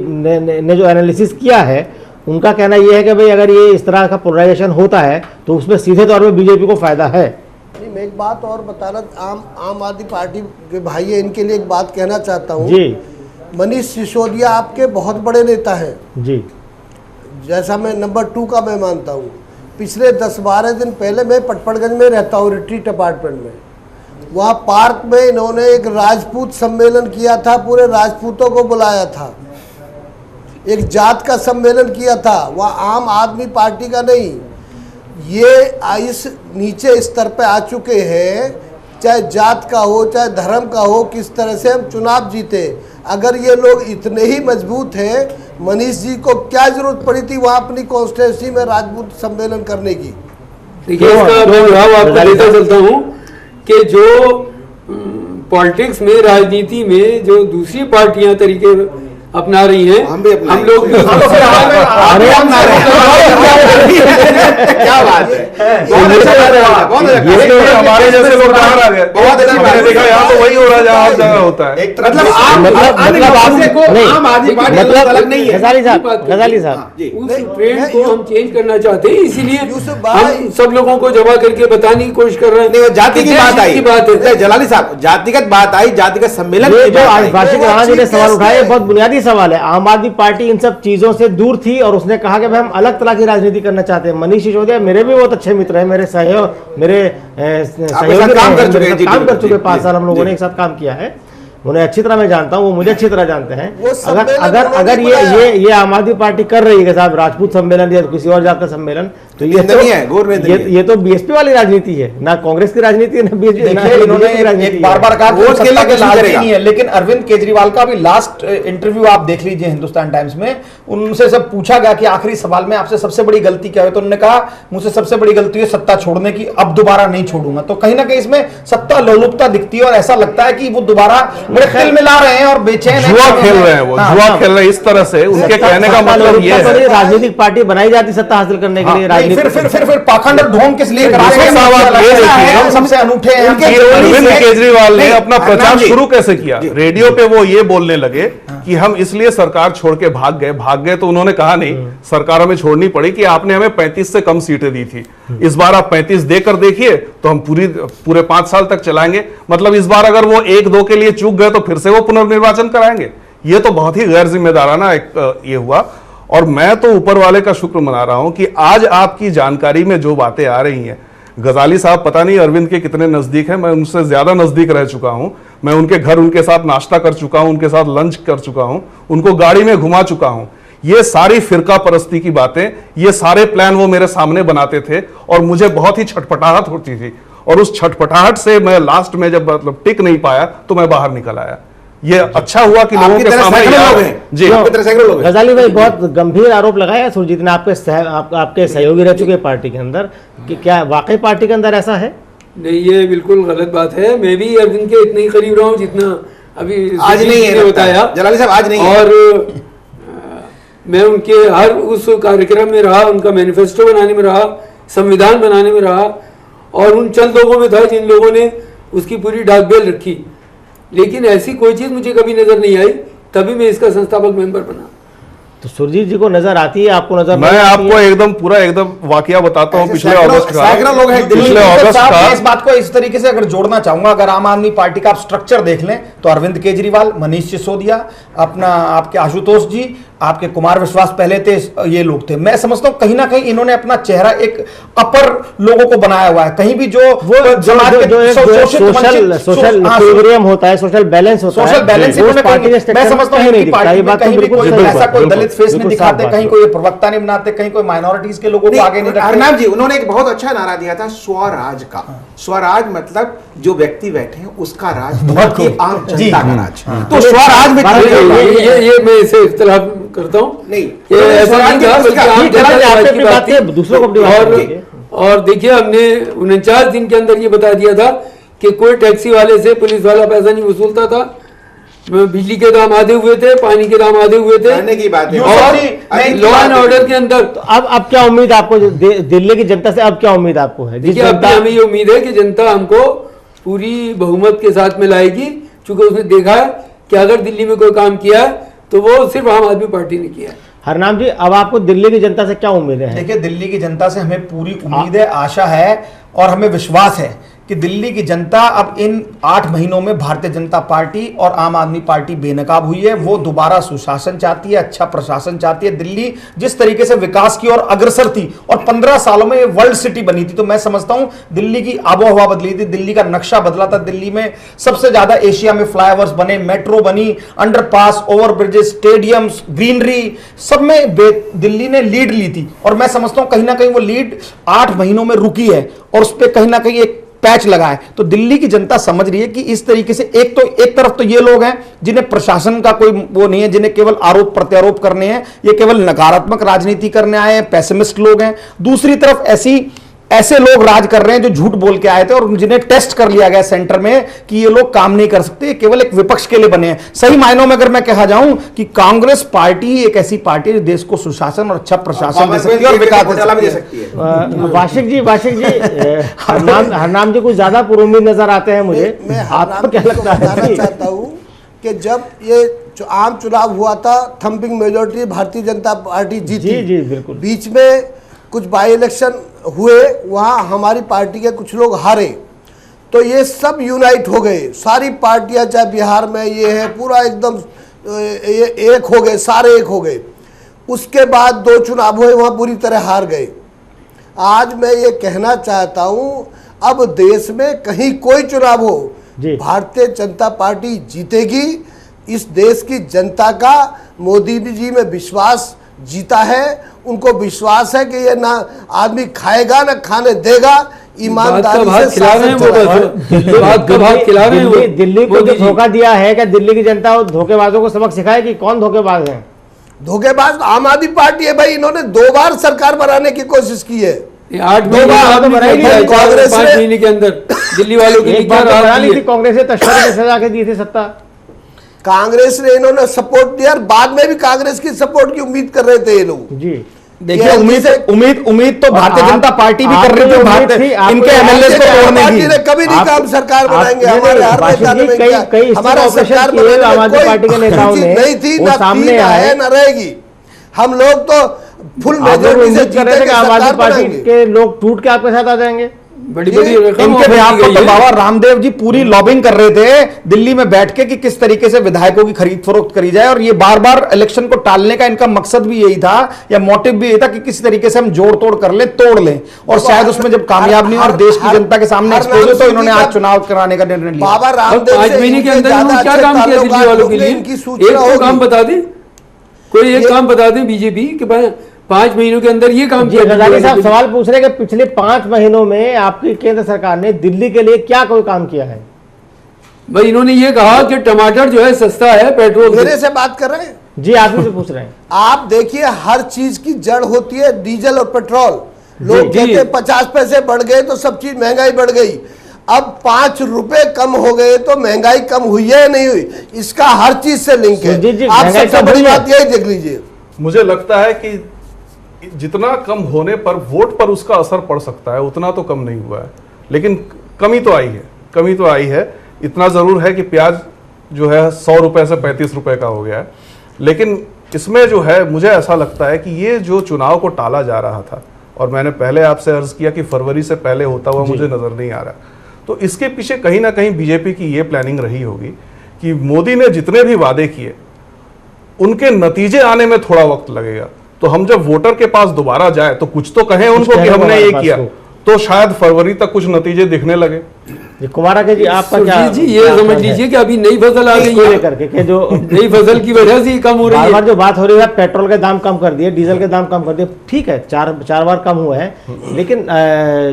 ने जो एनालिसिस किया है, उनका कहना यह है कि भाई अगर ये इस तरह का पोलराइजेशन होता है तो उसमें सीधे तौर पर बीजेपी को फायदा है। नहीं, मैं एक बात और बताना, आम आदमी पार्टी के भाई है, इनके लिए एक बात कहना चाहता हूँ जी। मनीष सिसोदिया आपके बहुत बड़े नेता हैं जी, जैसा मैं नंबर 2 का मैं मानता हूँ। पिछले 10-12 दिन पहले मैं पटपड़गंज में रहता हूँ, रिट्रीट अपार्टमेंट में। वहाँ पार्क में इन्होंने एक राजपूत सम्मेलन किया था, पूरे राजपूतों को बुलाया था, एक जात का सम्मेलन किया था, वहाँ आम आदमी पार्टी का नहीं। ये इस नीचे स्तर पे आ चुके हैं, चाहे जात का हो चाहे धर्म का हो, किस तरह से हम चुनाव जीते। अगर ये लोग इतने ही मजबूत हैं, मनीष जी को क्या जरूरत पड़ी थी वहाँ अपनी कॉन्स्टिट्यूंसी में राजपूत सम्मेलन करने की? देखिए, इसका मैं जवाब आपको देता चलता हूँ कि जो पॉलिटिक्स में, राजनीति में जो दूसरी पार्टियां तरीके अपना रही हैं, हम लोग क्या बात है, हमारे जैसे लोग बाहर आ गए। बहुत अच्छी बात है। देखा, यहाँ तो वही हो रहा है जहाँ जगह होता है। गजाली साहब, उस ट्रेंड को हम चेंज करना चाहते हैं, इसीलिए हम सब लोगों को जमा करके बताने की कोशिश कर रहे हैं। नहीं, जाति की बात आई, बात है जलाली साहब, जातिगत बात आई, जातिगत सम्मेलन की जो बात आई। वाशिक राणा जी ने सवाल उठाया, बहुत बुनियादी सवाल है। आम आदमी पार्टी इन सब चीजों से दूर थी और उसने कहा कि भाई हम अलग तरह की राजनीति करना चाहते हैं। मनीष सिसोदिया मेरे भी बहुत अच्छे मित्र हैं, मेरे सहयोगी काम कर चुके 5 साल हम लोगों ने एक साथ काम किया है, उन्हें अच्छी तरह मैं जानता हूं, वो मुझे अच्छी तरह जानते हैं। अगर ये आम आदमी पार्टी कर रही है साहब राजपूत सम्मेलन या किसी और जात का सम्मेलन, तो ये तो बीएसपी वाली राजनीति है, ना कांग्रेस की राजनीति है, ना बीजेपी। इन्होंने बार-बार कहा वोट के लिए लालची नहीं है, लेकिन अरविंद केजरीवाल का भी लास्ट इंटरव्यू आप देख लीजिए हिंदुस्तान टाइम्स में, उनसे सब पूछा गया कि आखिरी सवाल में आपसे सबसे बड़ी गलती क्या है, तो उन्होंने कहा मुझसे सबसे बड़ी गलती है सत्ता छोड़ने की, अब दोबारा नहीं छोड़ूंगा। तो कहीं ना कहीं इसमें सत्ता लोलुपता दिखती है और ऐसा लगता है कि वो दोबारा मेरे खेल में ला रहे हैं और बेचैन जुआ खेल रहे हैं, वो जुआ खेल रहे हैं इस तरह से। उनके कहने का मतलब ये है, राजनीतिक पार्टी बनाई जाती सत्ता हासिल करने के लिए, फिर पाखंड और ढोंग किस लिए करा रहे हैं? हम सबसे अनूठे हैं। अरविंद केजरीवाल ने अपना प्रचार शुरू कैसे किया? रेडियो पे वो ये बोलने लगे कि हम इसलिए सरकार छोड़ के भाग गए तो उन्होंने कहा नहीं, सरकार हमें छोड़नी पड़ी कि आपने हमें 35 से कम सीटें दी थी, इस बार आप 35 देकर देखिए तो हम पूरे 5 साल तक चलाएंगे। मतलब इस बार अगर वो 1-2 के लिए चूक गए तो फिर से वो पुनर्निर्वाचन कराएंगे। ये तो बहुत ही गैर जिम्मेदाराना एक ये हुआ। और मैं तो ऊपर वाले का शुक्र मना रहा हूं कि आज आपकी जानकारी में जो बातें आ रही हैं, गजाली साहब पता नहीं अरविंद के कितने नजदीक हैं, मैं उनसे ज्यादा नजदीक रह चुका हूं। मैं उनके घर उनके साथ नाश्ता कर चुका हूं, उनके साथ लंच कर चुका हूं, उनको गाड़ी में घुमा चुका हूं। ये सारी फिरका परस्ती की बातें, ये सारे प्लान वो मेरे सामने बनाते थे और मुझे बहुत ही छटपटाहट होती थी, और उस छटपटाहट से मैं लास्ट में जब मतलब टिक नहीं पाया तो मैं बाहर निकल आया। ये अच्छा हुआ कि लोगों के सामने जी गजाली भाई बहुत गंभीर आरोप लगाया सुरजीत ने आपके सहयोगी रह चुके पार्टी के अंदर, कि क्या वाकई पार्टी के अंदर ऐसा है? नहीं, ये बिल्कुल गलत बात है। मैं भी अरविंद के इतने ही करीब रहा हूँ जितना अभी आज नहीं है बताया जलाली साहब, आज नहीं है। और मैं उनके हर उस कार्यक्रम में रहा, उनका मैनिफेस्टो बनाने में रहा, संविधान बनाने में रहा, और उन चंद लोगों में था जिन लोगों ने उसकी पूरी डाकबेल रखी। लेकिन ऐसी कोई चीज़ मुझे कभी नजर नहीं आई, तभी मैं इसका संस्थापक मेंबर बना। तो सुरजीत जी को नजर आती है, आपको नजर मैं आपको एकदम पूरा एकदम वाकया बताता हूँ। पिछले अगस्त का, सैकड़ों लोग हैं दिल्ली पिछले में। अगस्त का इस बात को इस तरीके से अगर जोड़ना चाहूंगा, अगर आम आदमी पार्टी का आप स्ट्रक्चर देख लें तो अरविंद केजरीवाल, मनीष सिसोदिया, अपना आपके आशुतोष जी, आपके कुमार विश्वास पहले थे, ये लोग थे। मैं समझता हूँ कहीं ना कहीं इन्होंने अपना चेहरा एक अपर लोगों को बनाया हुआ है। कहीं भी जो सोशल इक्विलिब्रियम होता है, सोशल बैलेंस होता है, सोशल बैलेंस मैं समझता हूँ इनकी पार्टी में कहीं भी कोई ऐसा कोई दलित फेस नहीं दिखाते, कहीं कोई प्रवक्ता नहीं बनाते, कहीं कोई माइनॉरिटीज के लोगों को आगे नहीं रखते। अर्नब जी, उन्होंने एक बहुत अच्छा नारा दिया था, स्वराज का। स्वराज मतलब जो व्यक्ति बैठे हैं उसका राज, बहुत ही आम जनता का राज। तो स्वराज में ये मैं इसे इख्तिलाफ करता हूँ, नहीं, ये ऐसा नहीं था, बल्कि आम जनता की बात थी। दूसरों को और देखिए, हमने 49 दिन के अंदर ये बता दिया था कि कोई टैक्सी वाले से पुलिस वाला पैसा नहीं वसूलता था। बिजली के दाम आधे हुए थे, पानी के दाम आधे हुए थे, कहने की बात है। और लॉ एंड ऑर्डर के अंदर तो अब क्या उम्मीद आपको दिल्ली की जनता से? अब क्या उम्मीद आपको है? देखिए, अब हमें ये उम्मीद है कि जनता हमको पूरी बहुमत के साथ में लाएगी, क्योंकि उसने देखा है कि अगर दिल्ली में कोई काम किया है तो वो सिर्फ आम आदमी पार्टी ने किया है। हरनाम जी, अब आपको दिल्ली की जनता से क्या उम्मीदें हैं? देखिए, दिल्ली की जनता से हमें पूरी उम्मीद है, आशा है, और हमें विश्वास है कि दिल्ली की जनता अब इन 8 महीनों में भारतीय जनता पार्टी और आम आदमी पार्टी बेनकाब हुई है। वो दोबारा सुशासन चाहती है, अच्छा प्रशासन चाहती है। दिल्ली जिस तरीके से विकास की ओर अग्रसर थी और 15 सालों में ये वर्ल्ड सिटी बनी थी, तो मैं समझता हूं दिल्ली की आबोहवा बदली थी, दिल्ली का नक्शा बदला था। दिल्ली में सबसे ज्यादा एशिया में फ्लाईओवर्स बने, मेट्रो बनी, अंडरपास, ओवरब्रिजेस, स्टेडियम्स, ग्रीनरी, सब में दिल्ली ने लीड ली थी। और मैं समझता हूं कहीं ना कहीं वो लीड 8 महीनों में रुकी है और उस पर कहीं ना कहीं एक पैच लगा है। तो दिल्ली की जनता समझ रही है कि इस तरीके से एक तरफ तो ये लोग हैं जिन्हें प्रशासन का कोई वो नहीं है, जिन्हें केवल आरोप प्रत्यारोप करने हैं, ये केवल नकारात्मक राजनीति करने आए हैं, पेसिमिस्ट लोग हैं। दूसरी तरफ ऐसे लोग राज कर रहे हैं जो झूठ बोल के आए थे और जिन्हें टेस्ट कर लिया गया सेंटर में कि ये लोग काम नहीं कर सकते, केवल एक विपक्ष के लिए बने हैं। सही मायनों में अगर मैं कहा जाऊं कि कांग्रेस पार्टी एक ऐसी पार्टी है देश को सुशासन और अच्छा प्रशासन दे सकती है और विकास दे सकती है। वाशिक जी हरनाम जी कुछ ज्यादा पुरुमीद नजर आते हैं मुझे, आपको क्या लगता है? चाहता हूँ कि जब ये आम चुनाव हुआ था, thumping majority Bharatiya Janata party जीती। जी बिल्कुल। बीच में कुछ बाई इलेक्शन हुए, वहाँ हमारी पार्टी के कुछ लोग हारे, तो ये सब यूनाइट हो गए, सारी पार्टियां, चाहे बिहार में ये है, पूरा एकदम ये एक हो गए, सारे एक हो गए। उसके बाद 2 चुनाव हुए, वहाँ पूरी तरह हार गए। आज मैं ये कहना चाहता हूँ, अब देश में कहीं कोई चुनाव हो, भारतीय जनता पार्टी जीतेगी। इस देश की जनता का मोदी जी में विश्वास जीता है, उनको विश्वास है कि ये ना आदमी खाएगा ना खाने देगा, ईमानदारी से दिल्ली को जो धोखा दिया है, क्या दिल्ली की जनता धोखेबाजों को सबक सिखाए कि कौन धोखेबाज है? धोखेबाज आम आदमी पार्टी है भाई। इन्होंने 2 बार सरकार बनाने की कोशिश की है, 8 महीने कांग्रेस 5 महीने के अंदर दिल्ली वालों की एक बार बना ली थी कांग्रेस ने, तशदद की सजा के दी थी सत्ता। कांग्रेस ने इन्होंने सपोर्ट दिया, बाद में भी कांग्रेस की सपोर्ट की उम्मीद कर रहे थे ये लोग। जी देखिए, उम्मीद तो भारतीय जनता पार्टी भी कर रही थी, इनके एमएलए को तोड़ने की। कभी नहीं काम सरकार बनाएंगे, हमारे हर नेता ने कई हमारा सरकार बनाने आम आदमी पार्टी के नेताओं ने नहीं थी, ना सामने है ना रहेगी। हम लोग तो फुल मेजोरिटी से जीते आम आदमी पार्टी के लोग टूट के आपके साथ आ जाएंगे। बड़ी बड़ी रकम इनके ऑफर बिहाफ की पर गई तो है। बाबा रामदेव जी पूरी लॉबिंग कर रहे थे दिल्ली में बैठ के कि किस तरीके से विधायकों की खरीद फरोख्त करी जाए, और ये बार बार इलेक्शन को टालने का इनका मकसद भी यही था या मोटिव भी यही था कि किस तरीके से हम जोड़ तोड़ कर ले, तोड़ लें, और शायद उसमें जब कामयाब नहीं और देश की जनता के सामने एक्सपोज हो तो इन्होंने आज चुनाव कराने का निर्णय लिया। बाबा अब रामदेव 5 से महीने के इनके अंदर ज्यादा इन्होंने क्या अच्छे काम किया दिल्ली ताल्लुकात वालों के होंगे, लिए? इनकी एक सूचना तो काम होगी। बता दे, कोई एक काम बता दे बीजेपी कि भाई 5 महीनों के अंदर ये काम जी किया गजाली दिल्ली साहब वालों के लिए। सवाल पूछ रहे हैं कि पिछले 5 महीनों में आपकी केंद्र सरकार ने दिल्ली के लिए क्या कोई काम किया है? भाई इन्होंने ये कहा कि टमाटर जो है सस्ता है पेट्रोल मेरे से। से बात कर रहे हैं। जी आप ही से पूछ रहे हैं। आप देखिए हर चीज की जड़ होती है डीजल और पेट्रोल। लोग जी। कहते हैं 50 पैसे बढ़ गए तो सब चीज महंगाई बढ़ गई। अब 5 रुपए कम हो गए तो महंगाई कम हुई है या नहीं हुई, इसका हर चीज से लिंक है। जी, जी, आप महंगाई सबसे कम बड़ी हुई है। बात यही देख लीजिए। मुझे लगता है कि जितना कम होने पर वोट पर उसका असर पड़ सकता है उतना तो कम नहीं हुआ है, लेकिन कमी तो आई है, कमी तो आई है। इतना जरूर है कि प्याज जो है 100 रुपए से 35 रुपए का हो गया है, लेकिन इसमें जो है मुझे ऐसा लगता है कि ये जो चुनाव को टाला जा रहा था, और मैंने पहले आपसे अर्ज किया कि फरवरी से पहले होता हुआ मुझे नजर नहीं आ रहा, तो इसके पीछे कहीं ना कहीं बीजेपी की ये प्लानिंग रही होगी कि मोदी ने जितने भी वादे किए उनके नतीजे आने में थोड़ा वक्त लगेगा। तो हम जब वोटर के पास दोबारा जाए तो कुछ तो कहें उनको कि कहें हमने हमारे ये पास किया, को। तो शायद फरवरी तक कुछ नतीजे दिखने लगे। जी कुमारा के जी आपका क्या सुरजीत जी ये समझ लीजिए कि अभी नई फसल आ गई इसको है, लेकर के जो नई फसल की वजह से ही कम हो रही बार है। बार जो बात हो रही है पेट्रोल के दाम कम कर दिए, डीजल के दाम कम कर दिए, ठीक है चार बार कम हुए हैं, लेकिन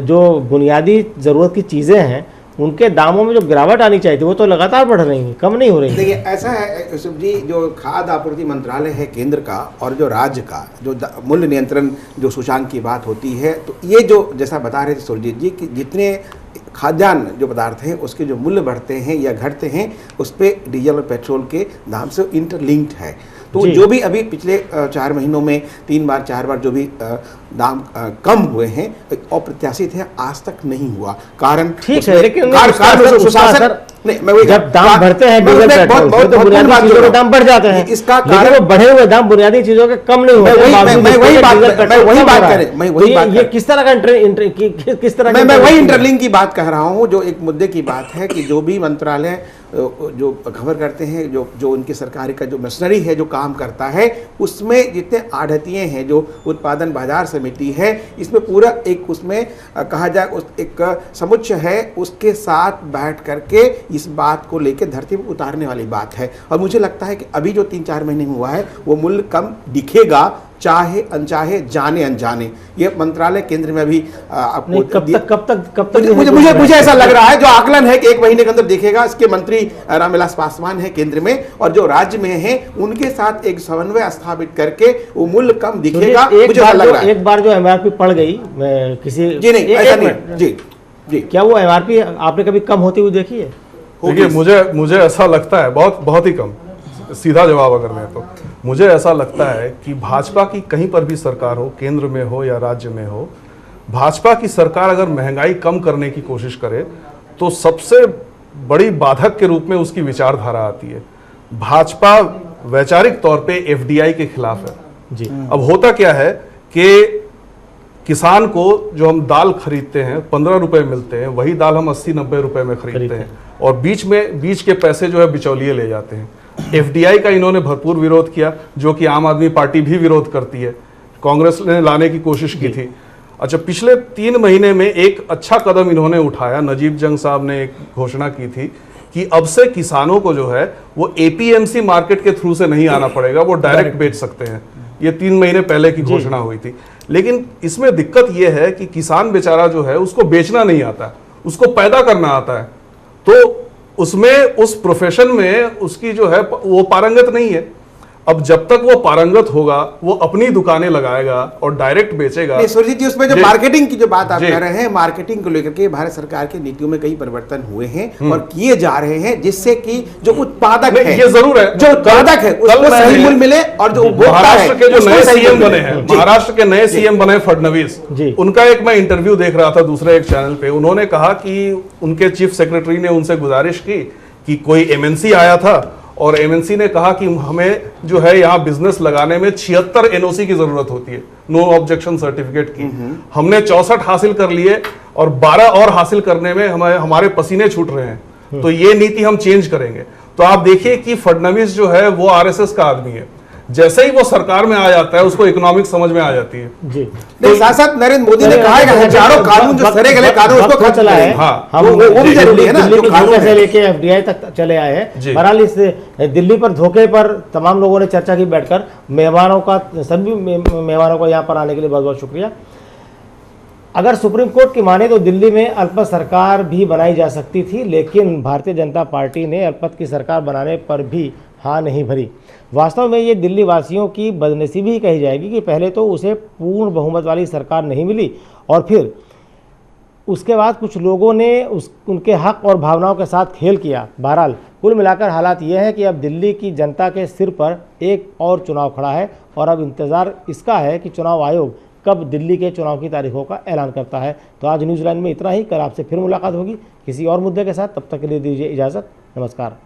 जो बुनियादी जरूरत की चीजें हैं उनके दामों में जो गिरावट आनी चाहिए थी वो तो लगातार बढ़ रही है, कम नहीं हो रही है। देखिए ऐसा है यूसुफ जी, जो खाद्य आपूर्ति मंत्रालय है केंद्र का और जो राज्य का जो मूल्य नियंत्रण जो सूचांक की बात होती है, तो ये जो जैसा बता रहे थे सुरजीत जी कि जितने खाद्यान्न जो पदार्थ हैं उसके जो मूल्य बढ़ते हैं या घटते हैं उस पर डीजल और पेट्रोल के दाम से इंटरलिंक्ड है। तो जी। जो भी अभी पिछले 4 महीनों में 3 बार 4 बार जो भी दाम कम हुए हैं अप्रत्याशित है, आज तक नहीं हुआ। कारण ठीक है, लेकिन उसका असर नहीं, मैं वही जब दाम बढ़ते हैं डीजल पेट्रोल के, तो बुनियादी चीजों के दाम बढ़ जाते हैं, इसका लेकिन कारण वो बढ़े हुए दाम बुनियादी चीजों के कम नहीं होते। मैं वही बात ये किस तरह का किस तरह मैं वही इंटरलिंक की बात कह रहा हूँ। जो एक मुद्दे की बात है कि जो भी मंत्रालय जो खबर करते हैं, जो उनकी सरकारी का जो मशीनरी है जो काम करता है, उसमें जितने आढ़तिये हैं, जो उत्पादन बाजार समिति है, इसमें पूरा एक उसमें कहा जाए उस एक समुच्चय है, उसके साथ बैठ करके इस बात को लेकर धरती पर उतारने वाली बात है। और मुझे लगता है कि अभी जो 3-4 महीने में हुआ है वो मूल्य कम दिखेगा, चाहे अनचाहे, जाने अनजाने। ये मंत्रालय केंद्र में अभी आपको कब तक मुझे ऐसा लग रहा है, जो आकलन है कि 1 महीने के अंदर दिखेगा। इसके मंत्री रामविलास पासवान है केंद्र में, और जो राज्य में है उनके साथ एक समन्वय स्थापित करके वो मूल्य कम दिखेगा। मुझे ऐसा लग रहा है। एक बार जो एमआरपी पड़ गई किसी जी नहीं, ऐसा नहीं। जी जी, क्या वो एमआरपी आपने कभी कम होती हुई देखी है? देखिए मुझे ऐसा लगता है बहुत ही कम, सीधा जवाब अगर मैं तो मुझे ऐसा लगता है कि भाजपा की कहीं पर भी सरकार हो, केंद्र में हो या राज्य में हो, भाजपा की सरकार अगर महंगाई कम करने की कोशिश करे तो सबसे बड़ी बाधक के रूप में उसकी विचारधारा आती है। भाजपा वैचारिक तौर पे एफडीआई के खिलाफ है जी। अब होता क्या है कि किसान को जो हम दाल खरीदते हैं 15 रुपए मिलते हैं, वही दाल हम 80-90 रुपए में खरीदते हैं, और बीच के पैसे जो है बिचौलिए ले जाते हैं। एफडीआई का इन्होंने भरपूर विरोध किया, जो कि आम आदमी पार्टी भी विरोध करती है, कांग्रेस ने लाने की कोशिश की थी। अच्छा, पिछले 3 महीने में एक अच्छा कदम इन्होंने उठाया। नजीब जंग साहब ने एक घोषणा की थी कि अब से किसानों को जो है वो एपीएमसी मार्केट के थ्रू से नहीं आना पड़ेगा, वो डायरेक्ट बेच सकते हैं। ये 3 महीने पहले की घोषणा हुई थी। लेकिन इसमें दिक्कत यह है कि किसान बेचारा जो है उसको बेचना नहीं आता, उसको पैदा करना आता है, तो उसमें उस प्रोफेशन में उसकी जो है वो पारंगत नहीं है। अब जब तक वो पारंगत होगा वो अपनी दुकानें लगाएगा और डायरेक्ट बेचेगा। नहीं सुरजीत जी, उसमें जो मार्केटिंग की जो बात आप कर रहे हैं, मार्केटिंग को लेकर के भारत सरकार की नीतियों में कई परिवर्तन हुए हैं और किए जा रहे हैं, जिससे कि जो उत्पादक है, ये जरूर है, जो उत्पादक है उसको सही मूल्य मिले, और जो महाराष्ट्र के जो नए सीएम बने हैं, महाराष्ट्र के नए सीएम बने फडणवीस, उनका एक मैं इंटरव्यू देख रहा था दूसरे एक चैनल पे। उन्होंने कहा कि उनके चीफ सेक्रेटरी ने उनसे गुजारिश की कि कोई एमएनसी आया था और एमएनसी ने कहा कि हमें जो है यहाँ बिजनेस लगाने में 76 एनओसी की जरूरत होती है, नो ऑब्जेक्शन सर्टिफिकेट की। हमने 64 हासिल कर लिए और 12 और हासिल करने में हमारे पसीने छूट रहे हैं। तो ये नीति हम चेंज करेंगे। तो आप देखिए कि फडणवीस जो है वो आरएसएस का आदमी है, जैसे ही वो सरकार में आ जाता है उसको इकोनॉमिक समझ में आ जाती है। जी नहीं, साथ साथ नरेंद्र मोदी ने कहा है कि हजारों कानून जो सरे गले कानून उसको खत्म चला है। करें। हाँ, हम वो भी जरूरी है ना, दिल्ली जो की कानून धोखे से है। लेके एफडीआई तक चले आए हैं। बहरहाल इस दिल्ली पर धोखे पर तमाम लोगों ने चर्चा की बैठकर। मेहमानों का, सभी मेहमानों को यहाँ पर आने के लिए बहुत बहुत शुक्रिया। अगर सुप्रीम कोर्ट की माने तो दिल्ली में अल्पमत सरकार भी बनाई जा सकती थी, लेकिन भारतीय जनता पार्टी ने अल्पमत की सरकार बनाने पर भी हाँ नहीं भरी। वास्तव में ये दिल्ली वासियों की बदनसीबी ही कही जाएगी कि पहले तो उसे पूर्ण बहुमत वाली सरकार नहीं मिली और फिर उसके बाद कुछ लोगों ने उनके हक और भावनाओं के साथ खेल किया। बहरहाल कुल मिलाकर हालात ये है कि अब दिल्ली की जनता के सिर पर एक और चुनाव खड़ा है और अब इंतज़ार इसका है कि चुनाव आयोग कब दिल्ली के चुनाव की तारीखों का ऐलान करता है। तो आज न्यूज़लैंड में इतना ही। कल आपसे फिर मुलाकात होगी किसी और मुद्दे के साथ। तब तक के लिए दीजिए इजाज़त। नमस्कार।